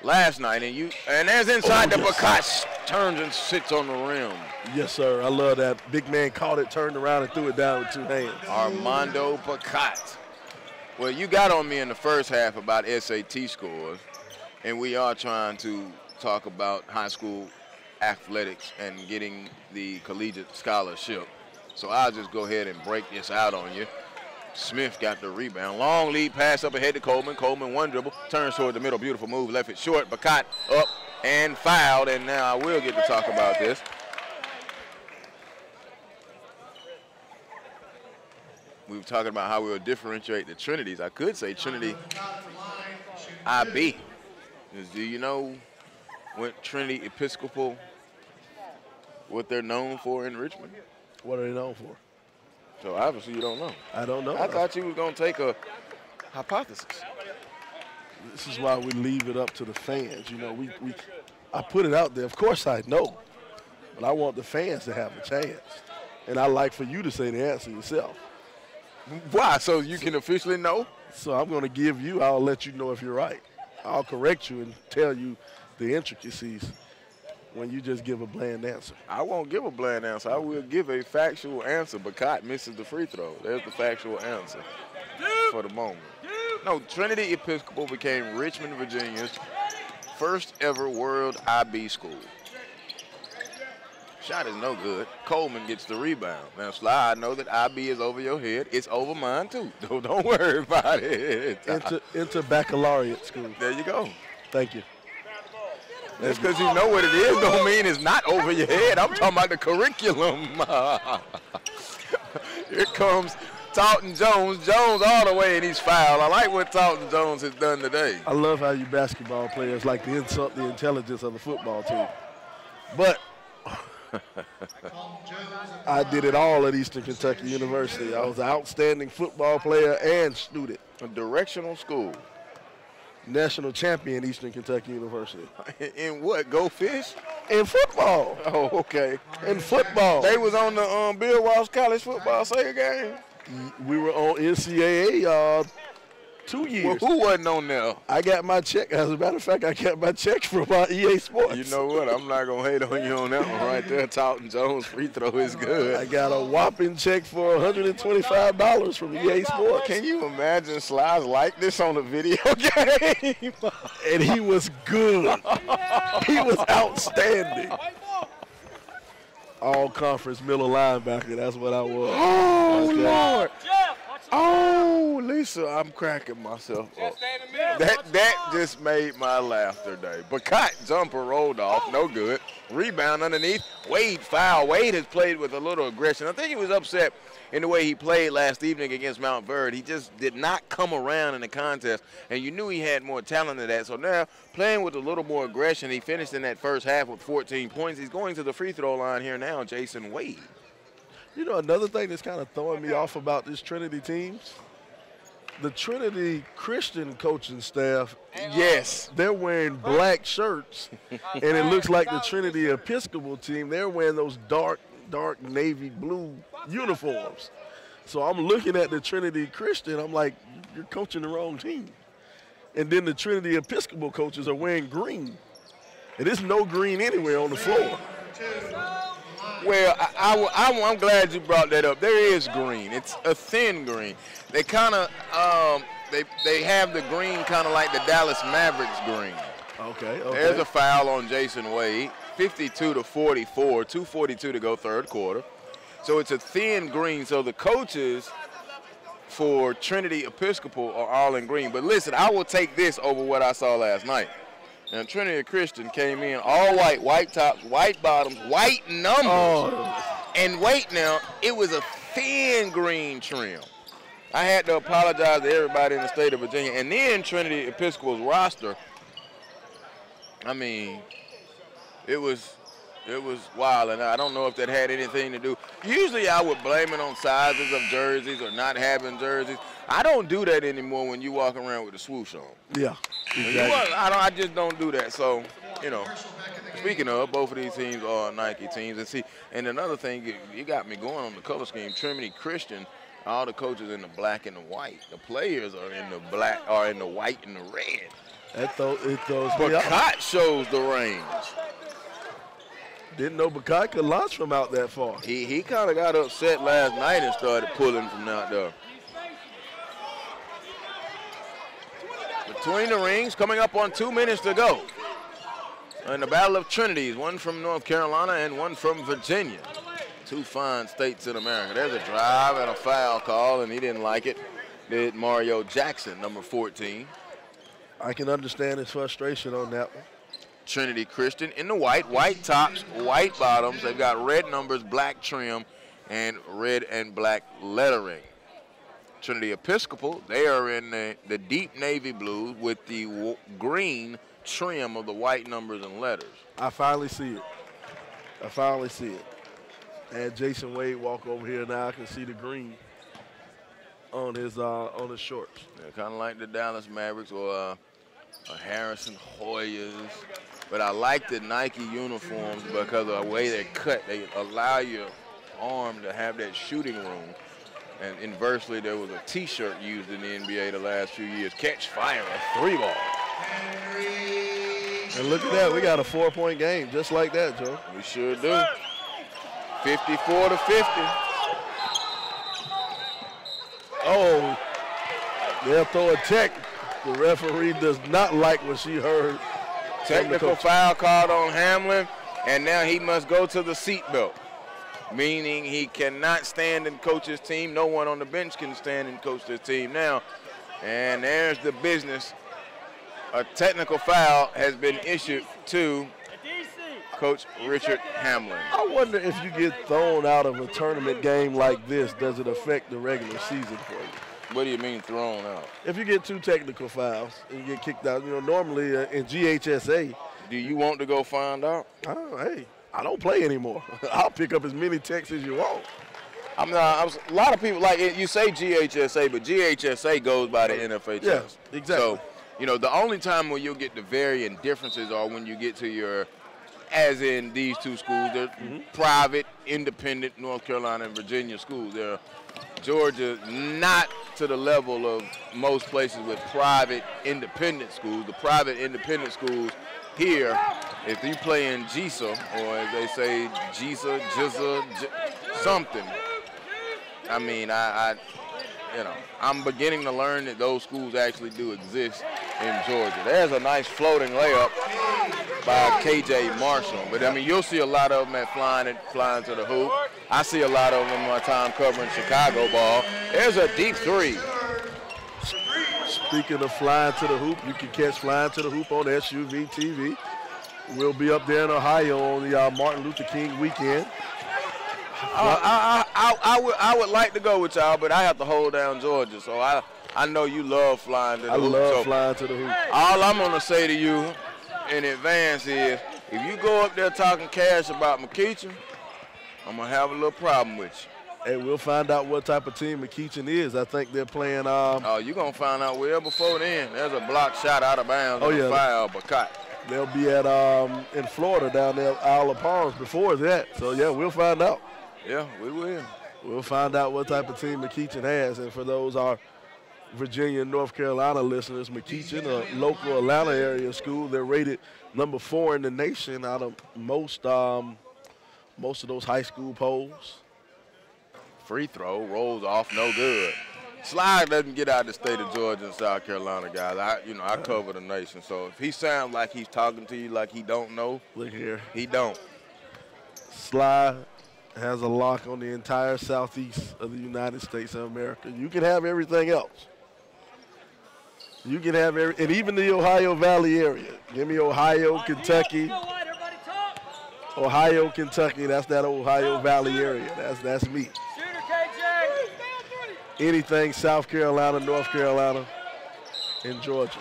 last night, and there's inside the Bacat, turns and sits on the rim. Yes, sir. I love that. Big man caught it, turned around, and threw it down with 2 hands. Armando Bacat. Well, you got on me in the first half about SAT scores. And we are trying to talk about high school athletics and getting the collegiate scholarship. So I'll just go ahead and break this out on you. Smith got the rebound. Long lead pass up ahead to Coleman. Coleman one dribble, turns toward the middle. Beautiful move, left it short. Bacat up and fouled. And now I will get to talk about this. We were talking about how we would differentiate the Trinities. I could say Trinity IB. Do you know what Trinity Episcopal, what they're known for in Richmond? What are they known for? So obviously you don't know. I don't know. I thought you were going to take a hypothesis. This is why we leave it up to the fans. You know, I put it out there. Of course I know, but I want the fans to have a chance. And I like for you to say the answer yourself. Why? So you can officially know? So I'm going to give you, I'll let you know if you're right. I'll correct you and tell you the intricacies when you just give a bland answer. I won't give a bland answer. I will give a factual answer. Bacat misses the free throw. There's the factual answer for the moment. No, Trinity Episcopal became Richmond, Virginia's first ever World IB school. Shot is no good. Coleman gets the rebound. Now, Sly, I know that IB is over your head. It's over mine, too. Don't worry about it. Into baccalaureate school. There you go. Thank you. Just because you know what it is don't mean it's not over your head. I'm talking about the curriculum. Here comes Talton Jones. Jones all the way, and he's fouled. I like what Talton Jones has done today. I love how you basketball players like to insult the intelligence of the football team. But I did it all at Eastern Kentucky University. I was an outstanding football player and student. A directional school. National champion, Eastern Kentucky University. In what? Go Fish? In football. Oh, okay. In football. They was on the Bill Walsh College football Sega game. We were on NCAA 2 years. Well, who wasn't on there? I got my check. As a matter of fact, I got my check from EA Sports. You know what? I'm not going to hate on you on that one right there. Talton Jones free throw is good. I got a whopping check for $125 from EA Sports. Can you imagine Slides like this on a video game? And he was good. He was outstanding. All conference middle linebacker. That's what I was. Oh, Lord. Oh, Lisa, I'm cracking myself up. That just made my laughter day. Bakat jumper rolled off, no good. Rebound underneath. Wade foul. Wade has played with a little aggression. I think he was upset in the way he played last evening against Mount Verde. He just did not come around in the contest, and you knew he had more talent than that. So now, playing with a little more aggression, he finished in that first half with 14 points. He's going to the free throw line here now, Jason Wade. You know, another thing that's kind of throwing me off about this Trinity teams, the Trinity Christian coaching staff, yes, they're wearing black shirts, and it looks like the Trinity Episcopal team, they're wearing those dark navy blue uniforms. So I'm looking at the Trinity Christian, I'm like, you're coaching the wrong team. And then the Trinity Episcopal coaches are wearing green. And there's no green anywhere on the floor. Well, I'm glad you brought that up. There is green. It's a thin green. They kind of they have the green kind of like the Dallas Mavericks green. Okay. There's a foul on Jason Wade. 52-44, 2:42 to go third quarter. So it's a thin green. So the coaches for Trinity Episcopal are all in green. But listen, I will take this over what I saw last night. And Trinity Christian came in all white, white tops, white bottoms, white numbers. Oh. And wait now, it was a thin green trim. I had to apologize to everybody in the state of Virginia. And then Trinity Episcopal's roster, I mean, it was wild. And I don't know if that had anything to do. Usually I would blame it on sizes of jerseys or not having jerseys. I don't do that anymore when you walk around with a swoosh on. Yeah. Exactly. I just don't do that. So, you know, speaking of, both of these teams are Nike teams. And see, and another thing, you got me going on the color scheme. Trinity Christian, all the coaches in the black and the white. The players are in the black, or in the white and the red. It throws Bakat shows the range. Didn't know Bakat could launch from out that far. He kind of got upset last night and started pulling from out there. Between the rings, coming up on 2 minutes to go. In the Battle of Trinities, one from North Carolina and one from Virginia. Two fine states in America. There's a drive and a foul call, and he didn't like it. Did Mario Jackson, number 14. I can understand his frustration on that one. Trinity Christian in the white tops, white bottoms. They've got red numbers, black trim, and red and black lettering. Trinity Episcopal, they are in the deep navy blue with the green trim of the white numbers and letters. I finally see it. And Jason Wade walk over here now. I can see the green on his shorts. Yeah, kind of like the Dallas Mavericks or Harrison Hoyas. But I like the Nike uniforms because of the way they're cut. They allow your arm to have that shooting room. And inversely, there was a T-shirt used in the NBA the last few years. Catch fire, a 3-ball. And look at that. We got a 4-point game just like that, Joe. We sure do. 54-50. Oh, they'll throw a tech. The referee does not like what she heard. Technical foul called on Hamlin, and now he must go to the seatbelt, meaning he cannot stand and coach his team. No one on the bench can stand and coach this team now. And there's the business. A technical foul has been issued to Coach Richard Hamlin. I wonder if you get thrown out of a tournament game like this, does it affect the regular season for you? What do you mean thrown out? If you get 2 technical fouls and you get kicked out, you know, normally in GHSA. Do you want to go find out? Hey, I don't play anymore. I'll pick up as many techs as you want. A lot of people, like you say GHSA, but GHSA goes by the NFHS. Yeah, exactly. So, you know, the only time where you'll get the varying differences are when you get to your, as in these two schools, they're private, independent North Carolina and Virginia schools. They're Georgia not to the level of most places with private independent schools. The private independent schools here, if you play in GISA, or as they say, GISA, something, I mean, I'm beginning to learn that those schools actually do exist in Georgia. There's a nice floating layup by KJ Marshall. But, I mean, you'll see a lot of them at flying to the hoop. I see a lot of them in my time covering Chicago ball. There's a deep three. Speaking of flying to the hoop, you can catch Flying to the Hoop on SUV TV. We'll be up there in Ohio on the Martin Luther King weekend. I would like to go with y'all, but I have to hold down Georgia. So I know you love flying to the hoop. I love flying to the hoop. All I'm going to say to you in advance is, if you go up there talking cash about McEachin, I'm going to have a little problem with you. Hey, we'll find out what type of team McEachin is. I think they're playing. Oh, you're going to find out well before then. There's a block shot out of bounds on the foul, Bacot. They'll be at in Florida down there at Isle of Palms before that. So, yeah, we'll find out. Yeah, we will. We'll find out what type of team McEachin has. And for those our Virginia and North Carolina listeners, McEachin, a local Atlanta area school, they're rated number 4 in the nation out of most of those high school polls. Free throw, rolls off, no good. Sly doesn't get out of the state of Georgia and South Carolina, guys. I cover the nation. So if he sounds like he's talking to you like he don't know, look here, he don't. Sly has a lock on the entire southeast of the United States of America. You can have everything else. You can have and even the Ohio Valley area. Give me Ohio, Kentucky. Ohio, Kentucky, that's that Ohio Valley area. That's me. Anything South Carolina, North Carolina, and Georgia.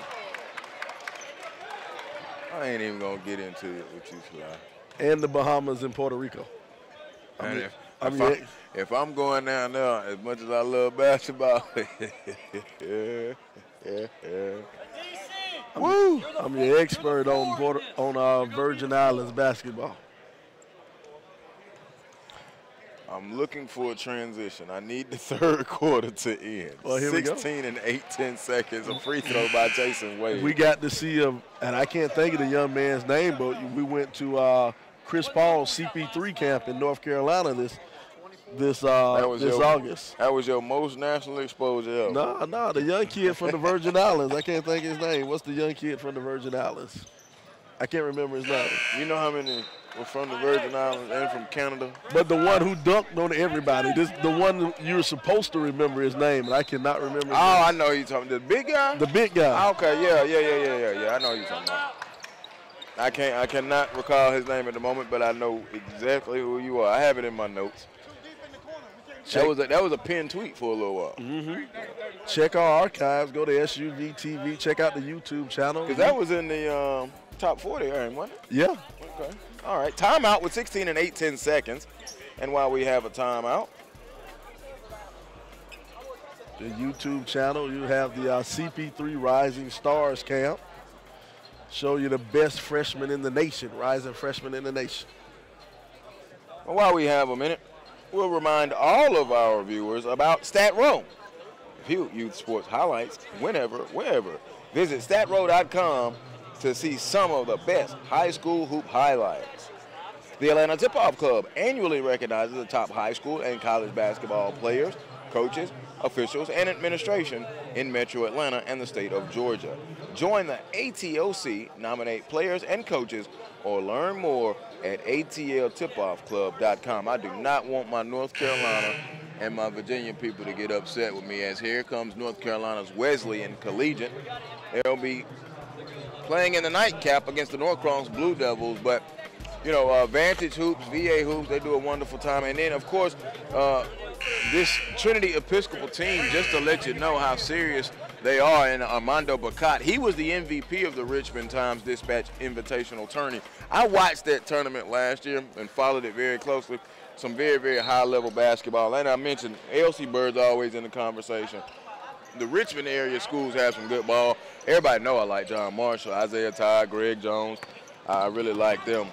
I ain't even going to get into it with you, Sly. And the Bahamas and Puerto Rico. If I'm going down there, as much as I love basketball, Woo! I'm the expert on Virgin Islands basketball. I'm looking for a transition. I need the third quarter to end. Well, here we go. 16 and 8/10 seconds. A free throw by Jason Wade. We got to see him, and I can't think of the young man's name, but we went to Chris Paul's CP3 camp in North Carolina this August. That was your most national exposure ever. No, the young kid from the Virgin Islands. I can't think of his name. What's the young kid from the Virgin Islands? I can't remember his name. You know how many were from the Virgin Islands and from Canada? But the one who dunked on everybody, the one you're supposed to remember his name, and I cannot remember his name. I know you're talking about. The big guy? The big guy. Okay, yeah. I know you're talking about. I cannot recall his name at the moment, but I know exactly who you are. I have it in my notes. That was a pinned tweet for a little while. Mm-hmm. Check our archives. Go to SUV TV. Check out the YouTube channel. Because that was in the top 40, wasn't it? Yeah. Okay. All right. Timeout with 16 and 8/10 seconds. And while we have a timeout, the YouTube channel, you have the CP3 Rising Stars camp. Show you the best freshmen in the nation, rising freshmen in the nation. Well, while we have a minute, we'll remind all of our viewers about StatRow. View youth sports highlights whenever, wherever. Visit statrow.com to see some of the best high school hoop highlights. The Atlanta Tip-Off Club annually recognizes the top high school and college basketball players, coaches, officials, and administration in Metro Atlanta and the state of Georgia. Join the ATOC, nominate players and coaches, or learn more at atltipoffclub.com. I do not want my North Carolina and my Virginia people to get upset with me, as here comes North Carolina's Wesleyan Collegiate. They'll be playing in the nightcap against the North Bronx Blue Devils, but you know, Vantage Hoops, VA Hoops, they do a wonderful time. And then, of course, this Trinity Episcopal team, just to let you know how serious they are, and Armando Bacot, he was the MVP of the Richmond Times-Dispatch Invitational Tourney. I watched that tournament last year and followed it very closely. Some very, very high-level basketball. And I mentioned Elsie Bird's always in the conversation. The Richmond area schools have some good ball. Everybody know I like John Marshall, Isaiah Todd, Greg Jones. I really like them.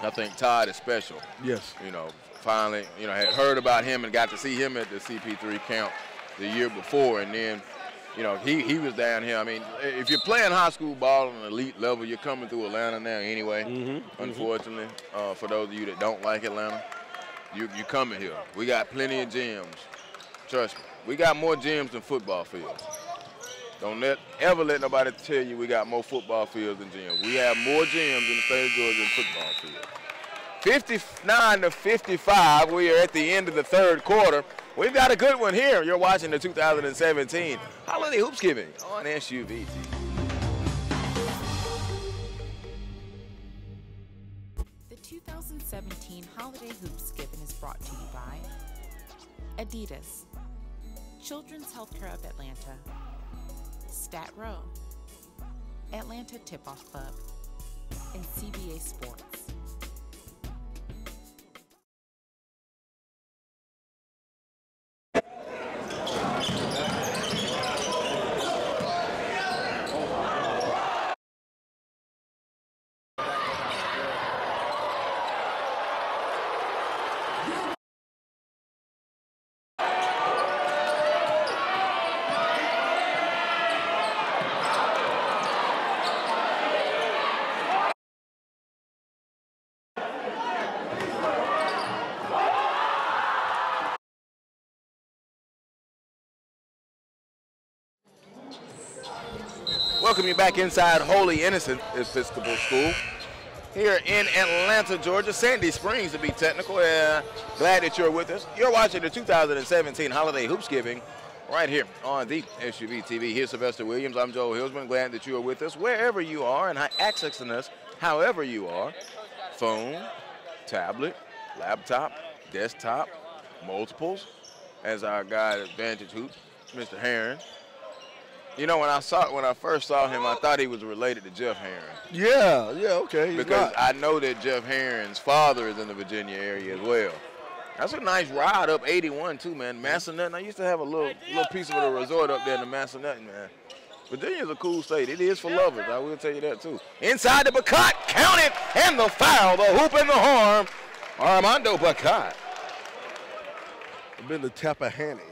I think Todd is special. Yes. You know, finally, you know, had heard about him and got to see him at the CP3 camp the year before, and then, you know, he was down here. I mean, if you're playing high school ball on an elite level, you're coming through Atlanta now anyway. Unfortunately, for those of you that don't like Atlanta, you coming here. We got plenty of gyms. Trust me, we got more gyms than football fields. Don't ever let nobody tell you we got more football fields than gyms. We have more gyms in the state of Georgia than football fields. 59-55, we are at the end of the third quarter. We've got a good one here. You're watching the 2017 Holiday Hoopsgiving on SUV. The 2017 Holiday Hoopsgiving is brought to you by Adidas, Children's Healthcare of Atlanta, Stat Row, Atlanta Tip-Off Club, and CBA Sports. Welcome you back inside Holy Innocent Episcopal School here in Atlanta, Georgia. Sandy Springs, to be technical. Glad that you're with us. You're watching the 2017 Holiday Hoopsgiving right here on the SUV TV. Here's Sylvester Williams. I'm Joel Hillsman. Glad that you are with us wherever you are and accessing us however you are. Phone, tablet, laptop, desktop, multiples. As our guy at Vantage Hoop, Mr. Herron. You know, when I first saw him, I thought he was related to Jeff Herron. Yeah, okay. Because I know that Jeff Herron's father is in the Virginia area as well. That's a nice ride up 81 too, man. Massanutten. I used to have a little piece of a resort up there in the Massanutten, man. Virginia's a cool state. It is for lovers. I will tell you that too. Inside the Bacot, count it, and the foul, the hoop and the harm. Armando Bacot. I've been to Tappahannock.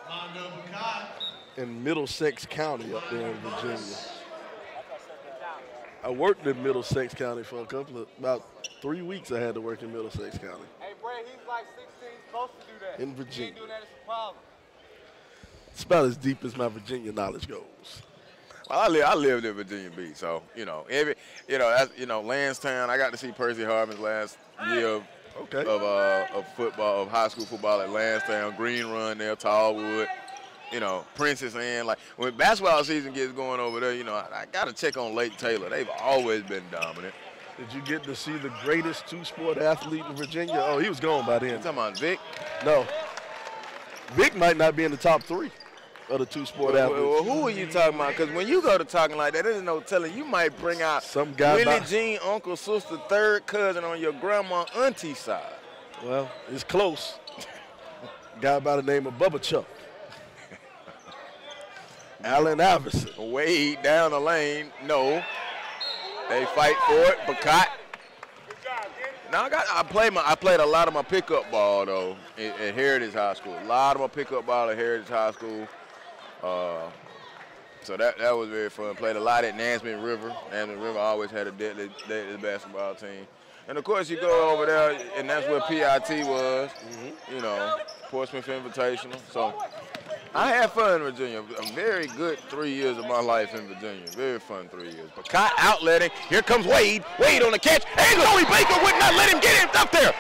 Armando Bacot. In Middlesex County up there in Virginia. I worked in Middlesex County for about 3 weeks. I had to work in Middlesex County. Hey, Brad, he's like 16, supposed to do that. In Virginia. He ain't doing that, it's a problem. It's about as deep as my Virginia knowledge goes. Well, I lived in Virginia Beach, so Lansdowne. I got to see Percy Harvin's last year of football, of high school football at Lansdowne. Green Run there, Tallwood. You know, Princess Anne. Like when basketball season gets going over there, you know, I got to check on Lake Taylor. They've always been dominant. Did you get to see the greatest two-sport athlete in Virginia? Oh, he was gone by then. You talking about Vic? No. Vic might not be in the top 3 of the two-sport athletes. Well, who are you talking about? Because when you go to talking like that, there's no telling. You might bring out some guy Willie Jean, uncle, sister, third cousin on your grandma, auntie side. Well, it's close. Guy by the name of Bubba Chuck. Allen Iverson. Way down the lane. No. They fight for it. Bacot. Now I played a lot of my pickup ball though at Heritage High School. A lot of my pickup ball at Heritage High School. So that was very fun. Played a lot at Nansemond River. Nansemond River always had a deadly basketball team. And of course you go over there and that's where PIT was. You know, Portsmouth Invitational. So I had fun in Virginia. A very good 3 years of my life in Virginia. Very fun 3 years. Bacot outletting. Here comes Wade. Wade on the catch. And Joey Baker would not let him get him up there.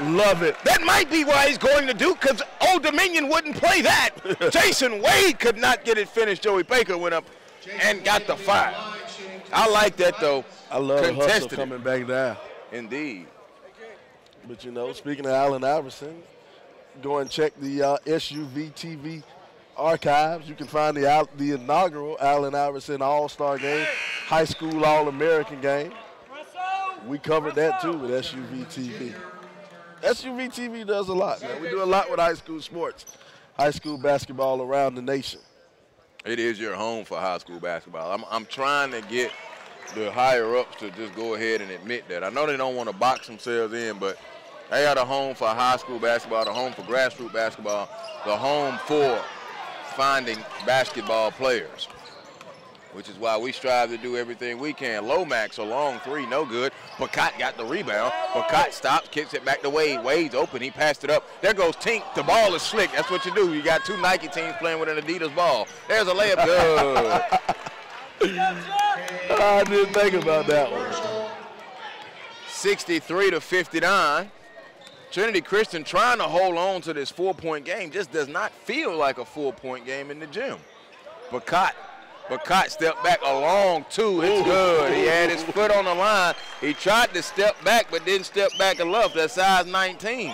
Love it. That might be why he's going to Duke, because Old Dominion wouldn't play that. Jason Wade could not get it finished. Joey Baker went up and got the fire. I like that, though. I love the hustle coming back down. Indeed. But, you know, speaking of Allen Iverson, go and check the SUV TV archives. You can find the inaugural Allen Iverson All-Star game, high school All-American game. We covered that too with SUV TV. SUV TV does a lot, man. We do a lot with high school sports, high school basketball around the nation. It is your home for high school basketball. I'm trying to get the higher-ups to just go ahead and admit that. I know they don't want to box themselves in, but They are the home for high school basketball, the home for grassroots basketball, the home for finding basketball players, which is why we strive to do everything we can. Lomax, a long three, no good. Bacot got the rebound. Bacot stops, kicks it back to Wade. Wade's open, he passed it up. There goes Tink, the ball is slick. That's what you do. You got two Nike teams playing with an Adidas ball. There's a layup, good. I didn't think about that one. 63-59. Trinity Christian trying to hold on to this 4-point game. Just does not feel like a 4-point game in the gym. Bacot stepped back a long two. It's good. He had his foot on the line. He tried to step back, but didn't step back enough. That's size 19.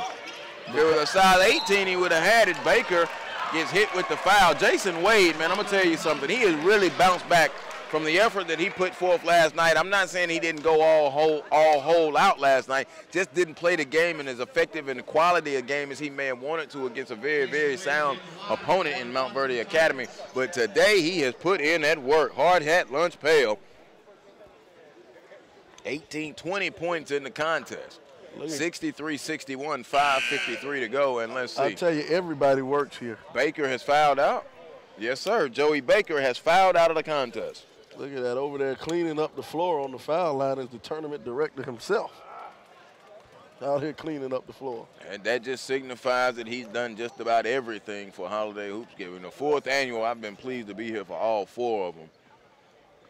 If it was a size 18, he would have had it. Baker gets hit with the foul. Jason Wade, man, I'm going to tell you something. He has really bounced back from the effort that he put forth last night. I'm not saying he didn't go all whole out last night, just didn't play the game and as effective in the quality of game as he may have wanted to against a very, very sound opponent in Mount Verde Academy. But today he has put in that work. Hard hat, lunch pail. 20 points in the contest. 63-61, 5:53 to go, and let's see. I tell you, everybody works here. Baker has fouled out. Yes, sir. Joey Baker has fouled out of the contest. Look at that over there cleaning up the floor on the foul line is the tournament director himself. Out here cleaning up the floor. And that just signifies that he's done just about everything for Holiday Hoopsgiving. The 4th annual, I've been pleased to be here for all 4 of them.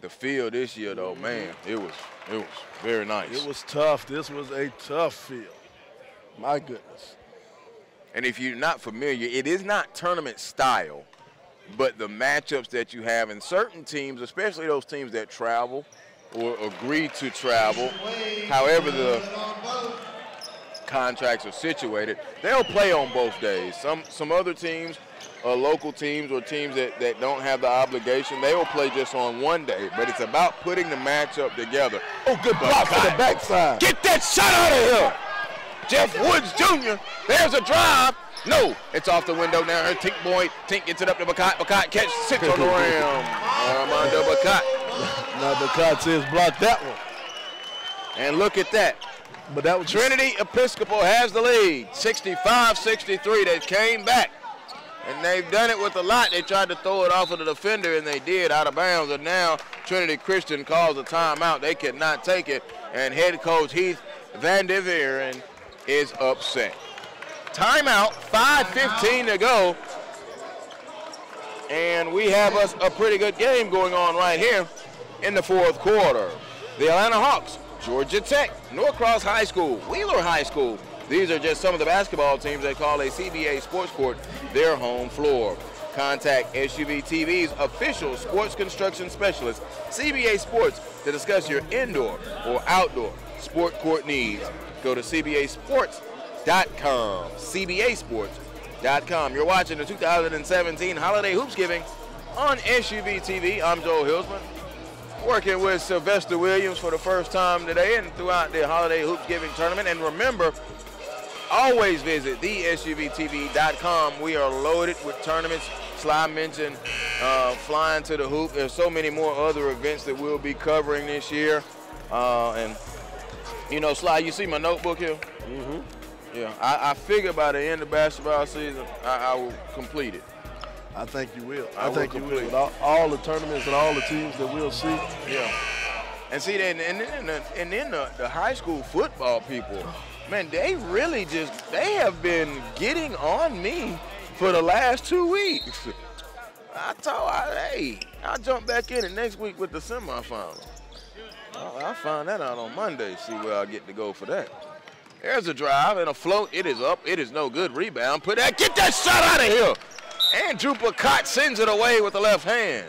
The field this year, though, man, it was very nice. It was tough. This was a tough field. My goodness. And if you're not familiar, it is not tournament style, but the matchups that you have in certain teams, especially those teams that travel or agree to travel, however the contracts are situated, they'll play on both days. Some other teams, local teams or teams that don't have the obligation, they will play just on one day, but it's about putting the matchup together. Oh, good block to the backside. Get that shot out of here. Jeff Woods Jr., there's a drive. No, it's off the window now. Tink gets it up to Bacot. Bacot sits on the rim. Armando Bacot. Now Bacot says block that one. And look at that. But that was Trinity Episcopal has the lead, 65-63. They came back, and they've done it with a lot. They tried to throw it off of the defender, and they did, out of bounds. And now Trinity Christian calls a timeout. They could not take it, and head coach Heath Van der Veeren is upset. Timeout, 5:15 to go. And we have us a pretty good game going on right here in the 4th quarter. The Atlanta Hawks, Georgia Tech, Norcross High School, Wheeler High School. These are just some of the basketball teams they call a CBA Sports Court their home floor. Contact SUV TV's official sports construction specialist, CBA Sports, to discuss your indoor or outdoor sport court needs. Go to CBAsports.com. CBAsports.com. You're watching the 2017 Holiday Hoopsgiving on SUV TV. I'm Joel Hilsman, working with Sylvester Williams for the first time today and throughout the Holiday Hoopsgiving tournament. And remember, always visit thesuvtv.com. We are loaded with tournaments. Sly mentioned flying to the hoop. There's so many more other events that we'll be covering this year. And you know, Sly, you see my notebook here? Mm-hmm. Yeah, I figure by the end of basketball season, I will complete it. I think you will. I think you will. With all the tournaments and all the teams that we'll see. Yeah. And see, then the high school football people, man, they have been getting on me for the last 2 weeks. I'll jump back in it next week with the semifinals. I'll find that out on Monday, see where I get to go for that. There's a drive and a float. It is up. It is no good. Rebound. Get that shot out of here. Andrew Bacot sends it away with the left hand.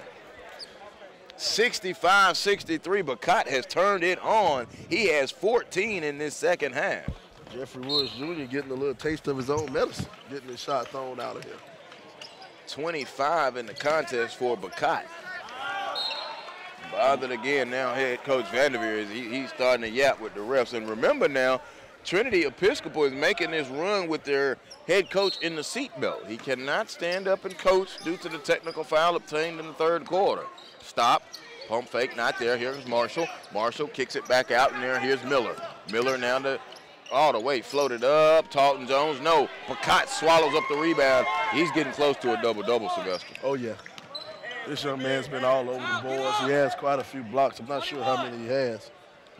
65-63. Bacot has turned it on. He has 14 in this second half. Jeffrey Woods Jr. getting a little taste of his own medicine, getting his shot thrown out of here. 25 in the contest for Bacot. Bothered again now, head coach Van der Veer, he's starting to yap with the refs. And remember now, Trinity Episcopal is making this run with their head coach in the seatbelt. He cannot stand up and coach due to the technical foul obtained in the 3rd quarter. Stop, pump fake, not there. Here's Marshall. Marshall kicks it back out, and here's Miller. Miller now to all the way, floated up. Talton Jones, no. Picott swallows up the rebound. He's getting close to a double-double, Sylvester. Oh, yeah. This young man's been all over the boards. He has quite a few blocks. I'm not sure how many he has.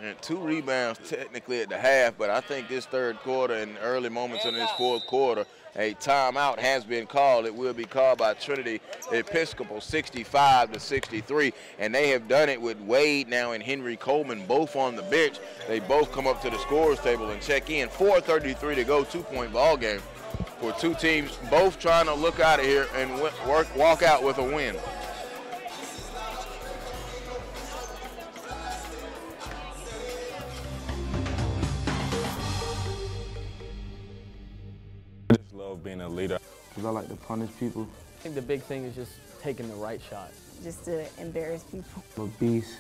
And 2 rebounds technically at the half, but I think this third quarter and early moments in this fourth quarter, a timeout has been called. It will be called by Trinity Episcopal 65-63, and they have done it with Wade now and Henry Coleman both on the bench. They both come up to the scorer's table and check in. 4:33 to go, 2-point ball game for two teams, both trying to look out of here and walk out with a win. I just love being a leader. Because I like to punish people. I think the big thing is just taking the right shot. Just to embarrass people. I'm a beast.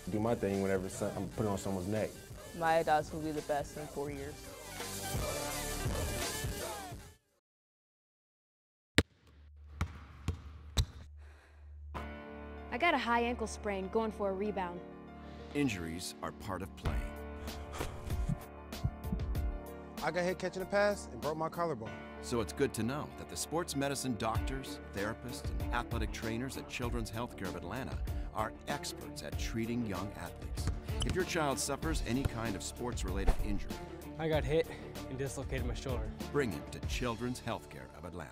Do my thing whenever I'm putting on someone's neck. My adults will be the best in 4 years. I got a high ankle sprain going for a rebound. Injuries are part of playing. I got hit catching a pass and broke my collarbone. So it's good to know that the sports medicine doctors, therapists, and athletic trainers at Children's Healthcare of Atlanta are experts at treating young athletes. If your child suffers any kind of sports-related injury, I got hit and dislocated my shoulder. bring him to Children's Healthcare of Atlanta.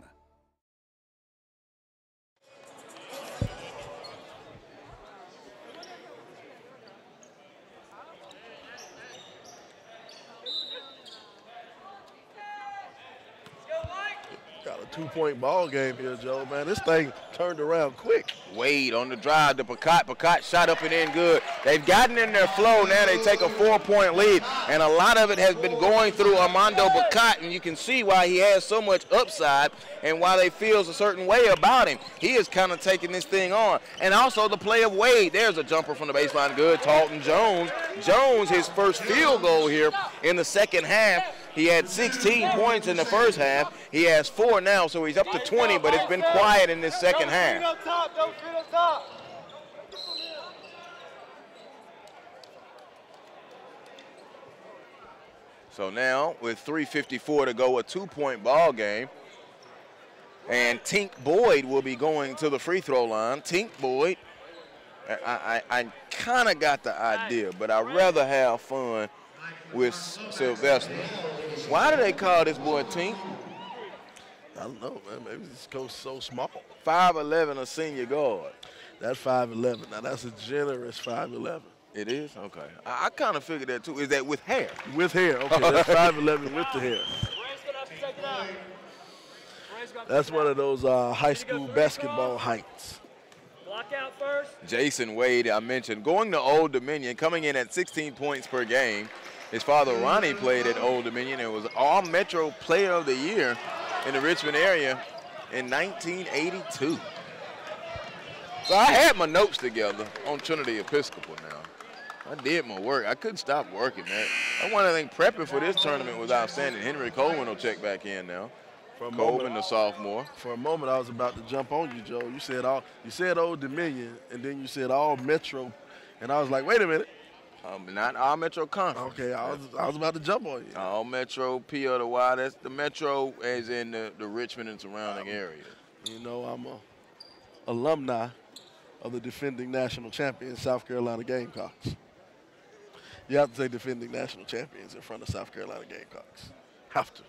Got a 2-point ball game here, Joe, man. This thing turned around quick. Wade on the drive to Picott. Picott shot up and in good. They've gotten in their flow. Now they take a 4-point lead, and a lot of it has been going through Armando Picott, and you can see why he has so much upside and why they feel a certain way about him. He is kind of taking this thing on. And also the play of Wade. There's a jumper from the baseline. Good. Talton Jones. Jones, his first field goal here in the second half. He had 16 points in the first half. He has 4 now, so he's up to 20, but it's been quiet in this second half. So now, with 3:54 to go, a 2-point ball game. And Tink Boyd will be going to the free throw line. Tink Boyd, I kind of got the idea, but I'd rather have fun with Sylvester. Why do they call this boy Tink? I don't know, man. Maybe this coach so small. 5'11", a senior guard. That's 5'11". Now, that's a generous 5'11". It is? Okay. I kind of figured that, too. Is that with hair? With hair. Okay, that's 5'11" with the hair. That's one of those high school basketball heights. Block out first. Jason Wade, I mentioned, going to Old Dominion, coming in at 16 points per game. His father, Ronnie, played at Old Dominion and was All-Metro Player of the Year in the Richmond area in 1982. So I had my notes together on Trinity Episcopal now. I did my work. I couldn't stop working, man. I wanted to think prepping for this tournament was outstanding. Henry Coleman will check back in now. Coleman, the sophomore. For a moment, I was about to jump on you, Joe. You said Old Dominion, and then you said All-Metro, and I was like, wait a minute. Not All-Metro Conference. Okay, I was about to jump on you. All-Metro, P of the Y. That's the Metro is in the Richmond and surrounding areas. You know, I'm a alumni of the defending national champions, South Carolina Gamecocks. You have to say defending national champions in front of South Carolina Gamecocks. Have to.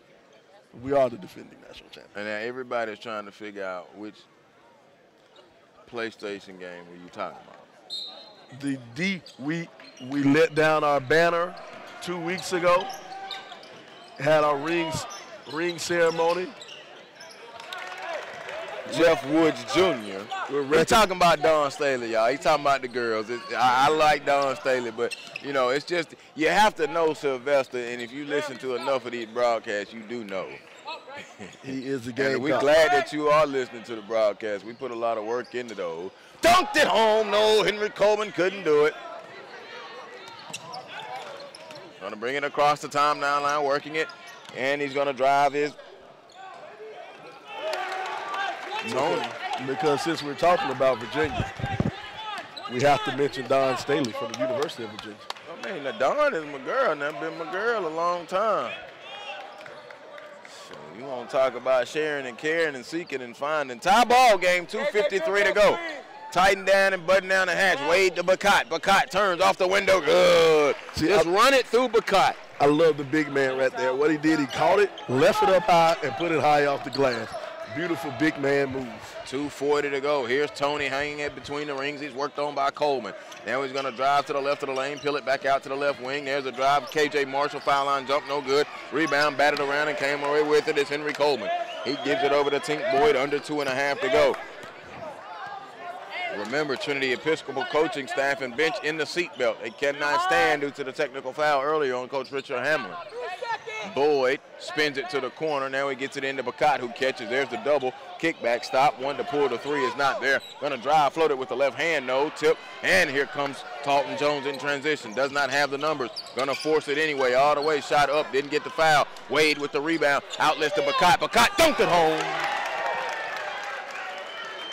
We are the defending national champions. And now everybody's trying to figure out which PlayStation game were you talking about. We let down our banner 2 weeks ago. Had our ring ceremony. Jeff Woods Jr. We're talking about Dawn Staley, y'all. He's talking about the girls. I like Dawn Staley, but, you know, it's just you have to know Sylvester, and if you listen to enough of these broadcasts, you do know. He is a game. And we're glad that you are listening to the broadcast. We put a lot of work into those. Dunked it home. No, Henry Coleman couldn't do it. Going to bring it across the timeline line, working it, and he's going to drive his Tony. Because since we're talking about Virginia, we have to mention Dawn Staley from the University of Virginia. Oh, Hey, Nadon is my girl. Now been my girl a long time. So you want to talk about sharing and caring and seeking and finding. Tie ball game, 2:53 to go. Tighten down and button down the hatch. Wade to Bacot. Bacot turns off the window. Good. Just run it through Bacot. I love the big man right there. What he did, he caught it, left it up high, and put it high off the glass. Beautiful big man move. 2:40 to go. Here's Tony hanging it between the rings. He's worked on by Coleman. Now he's going to drive to the left of the lane, peel it back out to the left wing. There's a drive. KJ Marshall, foul line jump, no good. Rebound, batted around and came away with it. It's Henry Coleman. He gives it over to Tink Boyd, under 2.5 to go. Remember, Trinity Episcopal coaching staff and bench in the seatbelt. They cannot stand due to the technical foul earlier on Coach Richard Hamlin. Boyd spins it to the corner. Now he gets it into Bacot, who catches. There's the double. Kickback stop. One to pull. The three is not there. Going to drive, float it with the left hand. No tip. And here comes Talton Jones in transition. Does not have the numbers. Going to force it anyway. All the way. Shot up. Didn't get the foul. Wade with the rebound. Outlets to Bacot. Bacot dunked it home.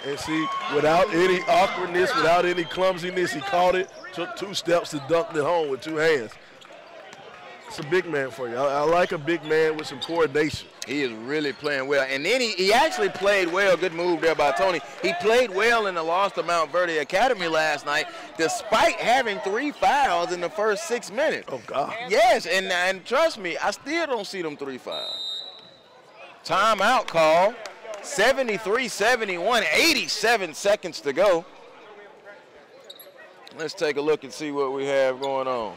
And see, without any awkwardness, without any clumsiness, he caught it, took 2 steps to dunk it home with 2 hands. It's a big man for you. I like a big man with some coordination. He is really playing well. And then he actually played well. Good move there by Tony. He played well in the loss to Mount Verde Academy last night, despite having 3 fouls in the first 6 minutes. Oh, God. Yes, and trust me, I still don't see them 3 fouls. Timeout call. 73-71, 87 seconds to go. Let's take a look and see what we have going on.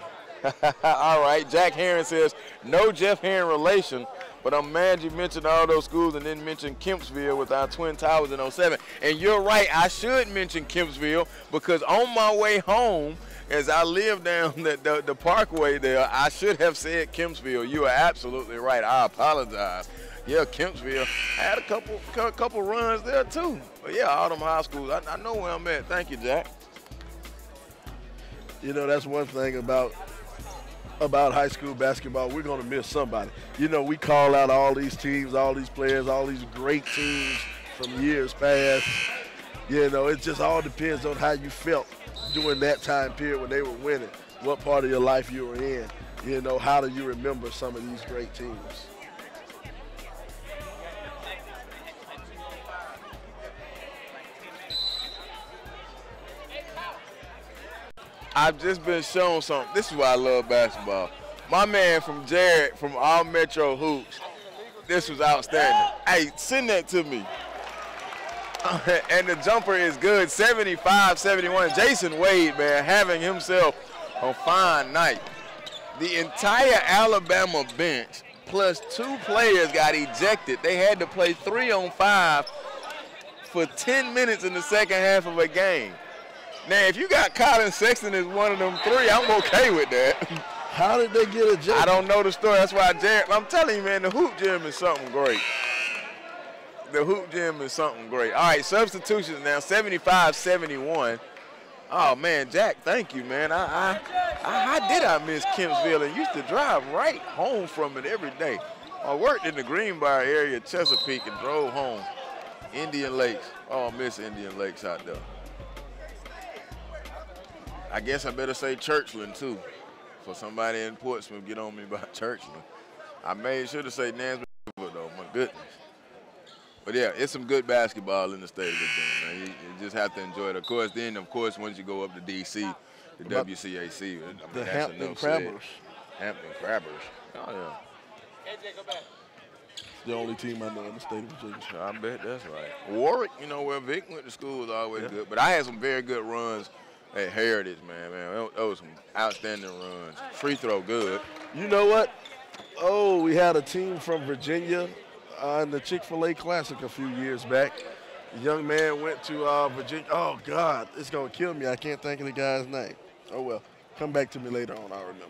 All right, Jack Heron says, no Jeff Heron relation, but I'm mad you mentioned all those schools and then mentioned Kempsville with our Twin Towers in 07. And you're right, I should mention Kempsville because on my way home, as I live down the parkway there, I should have said Kempsville. You are absolutely right. I apologize. Yeah, Kempsville. I had a couple runs there too. But yeah, all them high schools. I know where I'm at. Thank you, Jack. You know, that's one thing about high school basketball. We're going to miss somebody. You know, we call out all these teams, all these players, all these great teams from years past. You know, it just all depends on how you felt during that time period when they were winning, what part of your life you were in. You know, how do you remember some of these great teams? I've just been shown something. This is why I love basketball. My man from Jared from All Metro Hoops, this was outstanding. Hey, send that to me. And the jumper is good, 75-71. Jason Wade, man, having himself a fine night. The entire Alabama bench plus 2 players got ejected. They had to play 3-on-5 for 10 minutes in the second half of a game. Now, if you got Colin Sexton as one of them 3, I'm okay with that. How did they get ejected? I don't know the story. That's why I'm telling you, man, the hoop gym is something great. The hoop gym is something great. All right, substitutions now, 75-71. Oh, man, Jack, thank you, man. How did I miss Kempsville and used to drive right home from it every day. I worked in the Greenbrier area, Chesapeake, and drove home. Indian Lakes. Oh, I miss Indian Lakes out there. I guess I better say Churchland, too, for somebody in Portsmouth get on me about Churchland. I made sure to say Nansman, though, my goodness. But, yeah, it's some good basketball in the state of Virginia, man. You just have to enjoy it. Of course, once you go up to D.C., the WCAC. The Hampton Crabbers. Hampton Crabbers. Oh, yeah. AJ, go back. It's the only team I know in the state of Virginia. I bet that's right. Warwick, you know, where Vic went to school was always good. But I had some very good runs at Heritage, man. Those some outstanding runs. Free throw good. You know what? Oh, we had a team from Virginia in the Chick-fil-A Classic a few years back. The young man went to Virginia. Oh, God, it's going to kill me. I can't think of the guy's name. Oh, well, come back to me later on. I'll remember.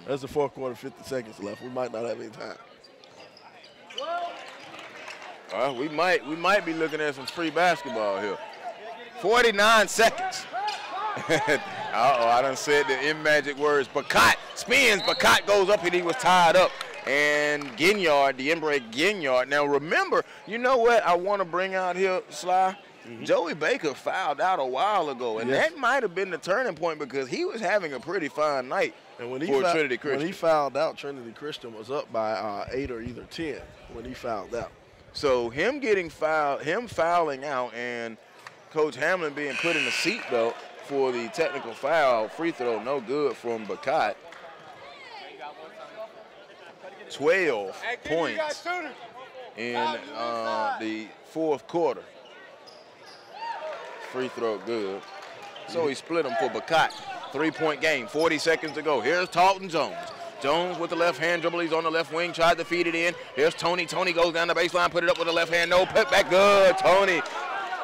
That's the 4th quarter, 50 seconds left. We might not have any time. We might be looking at some free basketball here. 49 seconds. Uh-oh, I done said the magic words. Bacot spins. Bacot goes up and he was tied up. And Ginyard, the Embre Ginyard. Now remember, you know what I want to bring out here, Sly? Joey Baker fouled out a while ago, and that might have been the turning point because he was having a pretty fine night for Trinity Christian. When he fouled out, Trinity Christian was up by 8 or either 10 when he fouled out. So him getting fouled, him fouling out, and Coach Hamlin being put in the seatbelt for the technical foul, free throw, no good from Bakat. 12 points in the fourth quarter. Free throw good. So he split them for Bakat. 3-point game, 40 seconds to go. Here's Talton Jones. Jones with the left hand dribble. He's on the left wing, tried to feed it in. Here's Tony. Tony goes down the baseline, put it up with the left hand. No, put back good. Tony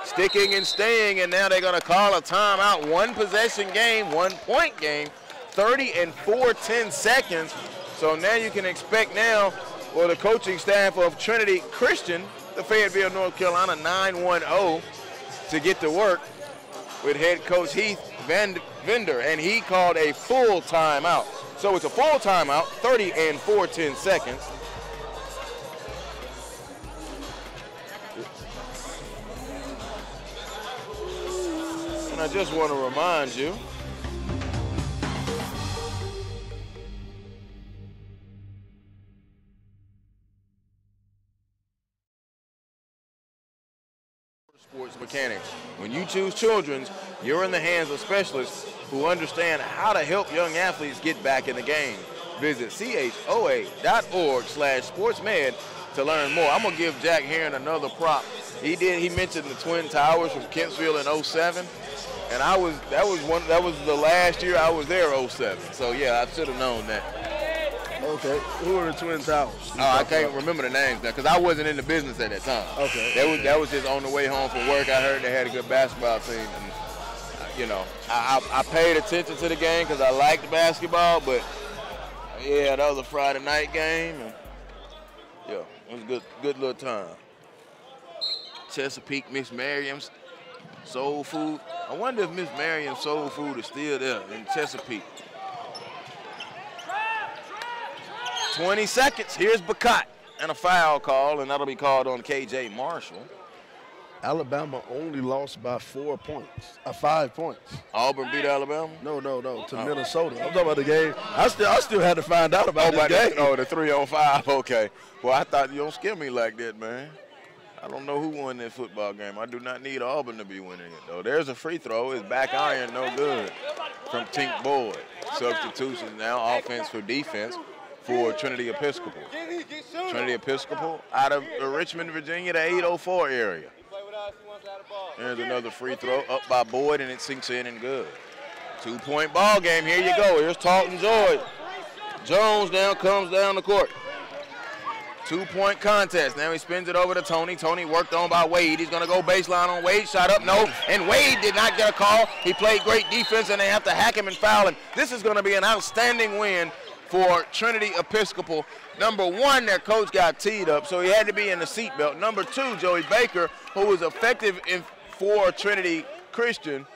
sticking and staying, and now they're going to call a timeout. 1 possession game, 1-point game, 30 and 4/10 seconds. So now you can expect now for the coaching staff of Trinity Christian, the Fayetteville, North Carolina 9-1-0 to get to work with head coach Heath Vendor, and he called a full timeout. So it's a full timeout, 30 and 4/10 seconds. And I just want to remind you, sports mechanics. When you choose Children's, you're in the hands of specialists who understand how to help young athletes get back in the game. Visit choa.org/sportsmed to learn more. I'm gonna give Jack Heron another prop. He mentioned the Twin Towers from Kempsville in 07, and that was the last year I was there, 07. So yeah, I should have known that. Okay, who are the Twin Towers? I can't remember the names now because I wasn't in the business at that time. Okay. That was just on the way home from work. I heard they had a good basketball team, and you know, I paid attention to the game because I liked basketball, but yeah, that was a Friday night game, and yeah, it was a good little time. Chesapeake Miss Merriam's Soul Food. I wonder if Miss Merriam's Soul Food is still there in Chesapeake. 20 seconds. Here's Bakat and a foul call, and that'll be called on KJ Marshall. Alabama only lost by 5 points. Auburn beat Alabama? No, to Minnesota. I'm talking about the game. I still had to find out about this game. The 3-on-5. Okay. Well, I thought you don't scare me like that, man. I don't know who won that football game. I do not need Auburn to be winning it, though. There's a free throw. It's back iron, no good from Tink Boyd. Substitution now, offense for defense for Trinity Episcopal. Trinity Episcopal out of the Richmond, Virginia, the 804 area. There's another free throw up by Boyd, and it sinks in and good. 2-point ball game. Here you go. Here's Talton Jones comes down the court. 2-point contest. Now he spins it over to Tony. Tony worked on by Wade. He's going to go baseline on Wade. Shot up, no. And Wade did not get a call. He played great defense, and they have to hack him and foul him. This is going to be an outstanding win for Trinity Episcopal. Number 1, their coach got teed up, so he had to be in the seatbelt. Number 2, Joey Baker, who was effective for Trinity Christian,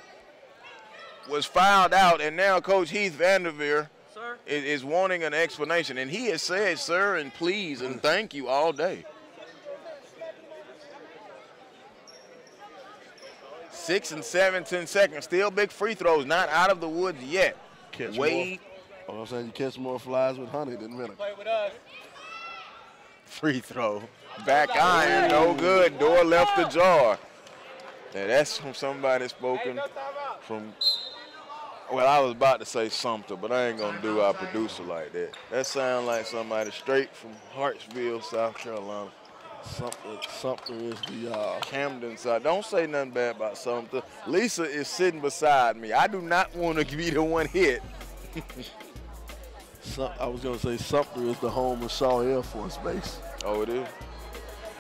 was fouled out, and now Coach Heath Vanderveer is wanting an explanation. And he has said, sir, and please, and thank you all day. 6 and 17 seconds. Still big free throws, not out of the woods yet. Wade. I'm saying you catch more flies with honey than vinegar. Play with us. Free throw. Back iron, no good. Door left ajar. Now that's from somebody spoken from, well, I was about to say Sumter, but I ain't going to do our producer like that. That sounds like somebody straight from Hartsville, South Carolina. Sumter is the Camden side. Don't say nothing bad about Sumter. Lisa is sitting beside me. I do not want to be the one hit. I was going to say Sumter is the home of Shaw Air Force Base. Oh, it is?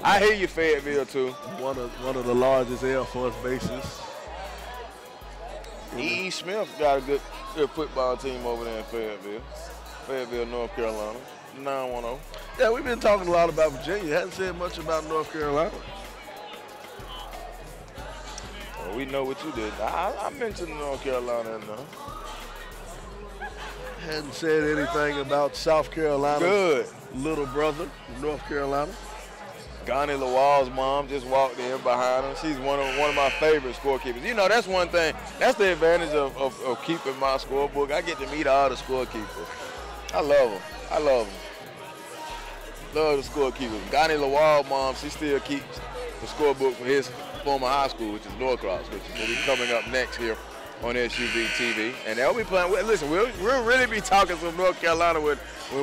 I hear you, Fayetteville, too. One of the largest Air Force bases. E.E. Smith got a good football team over there in Fayetteville, North Carolina, 910. Yeah, we've been talking a lot about Virginia. Hadn't said much about North Carolina. Well, we know what you did. I mentioned North Carolina enough. Hadn't said anything about South Carolina's little brother, North Carolina. Ghani Lawal's mom just walked in behind him. She's one of my favorite scorekeepers. You know, that's one thing. That's the advantage of keeping my scorebook. I get to meet all the scorekeepers. I love them. I love them. Love the scorekeepers. Ghani Lawal's mom, she still keeps the scorebook for his former high school, which is Norcross, which will be coming up next here on SUV TV. And they'll be playing. Listen, we'll really be talking some North Carolina when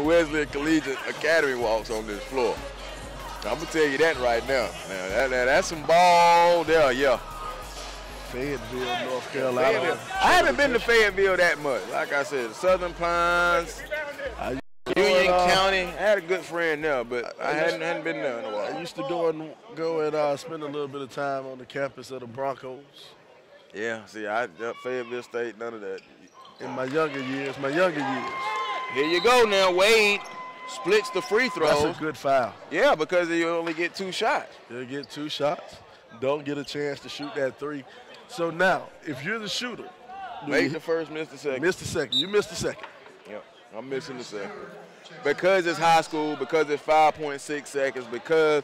Wesleyan Collegiate Academy walks on this floor. I'm going to tell you that right now. That's some ball there, yeah. Fayetteville, North Carolina. I haven't been to Fayetteville that much. Like I said, Southern Pines, Union County. I had a good friend there, but I hadn't been there in a while. I used to go and spend a little bit of time on the campus of the Broncos. Yeah, see, Fayetteville State, none of that. In my younger years. Here you go now, Wade splits the free throws. That's a good foul. Yeah, because you only get 2 shots. You'll get 2 shots. Don't get a chance to shoot that 3. So now, if you're the shooter. Make the first, miss the second. Miss the second. You missed the second. Yep, I'm missing the second. Because it's high school, because it's 5.6 seconds, because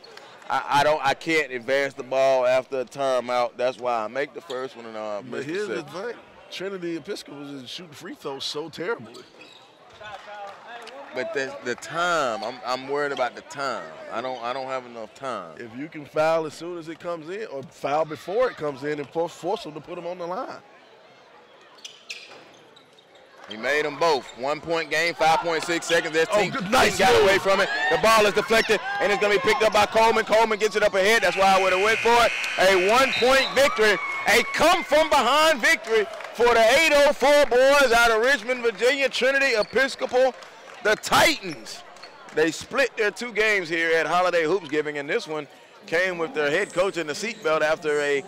I can't advance the ball after a timeout. That's why I make the first one and I miss the second. Here's the thing. Trinity Episcopal is shooting free throws so terribly. But the time, I'm worried about the time. I don't have enough time. If you can foul as soon as it comes in, or foul before it comes in, and force them to put them on the line. He made them both. 1-point game, 5.6 seconds. There's Tink. Nice got away from it. The ball is deflected, and it's going to be picked up by Coleman. Coleman gets it up ahead. That's why I would have went for it. A 1-point victory, a come-from-behind victory for the 804 boys out of Richmond, Virginia. Trinity Episcopal, the Titans. They split their 2 games here at Holiday Hoopsgiving, and this one came with their head coach in the seatbelt after a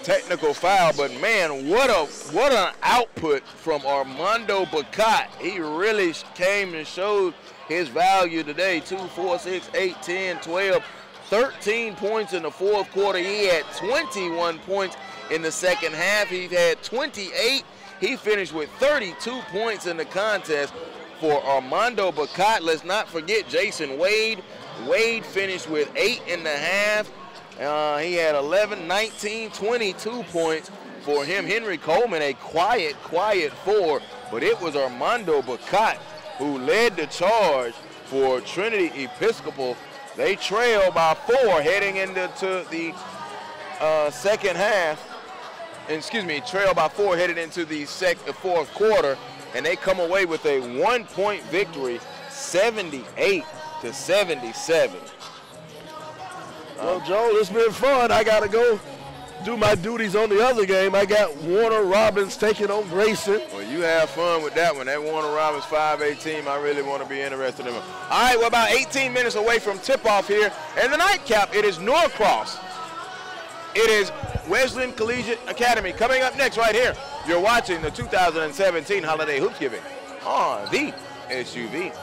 technical foul. But man, what an output from Armando Bacot. He really came and showed his value today. 2, 4, 6, 8, 10, 12, 13 points in the fourth quarter. He had 21 points in the second half. He had 28. He finished with 32 points in the contest for Armando Bacot. Let's not forget Jason Wade. Wade finished with 8.5. He had 11, 19, 22 points for him. Henry Coleman, a quiet 4, but it was Armando Bacot who led the charge for Trinity Episcopal. They trail by 4 heading into the second half. Trail by 4 headed into the fourth quarter, and they come away with a 1-point victory, 78-77. Well, Joel, it's been fun. I got to go do my duties on the other game. I got Warner Robins taking on Grayson. Well, you have fun with that one. That Warner Robins 5A team, I really want to be interested in them. All right, we're about 18 minutes away from tip-off here. And the nightcap, it is Norcross. It is Wesleyan Collegiate Academy. Coming up next right here, you're watching the 2017 Holiday Hoopsgiving on the SUVTV.com.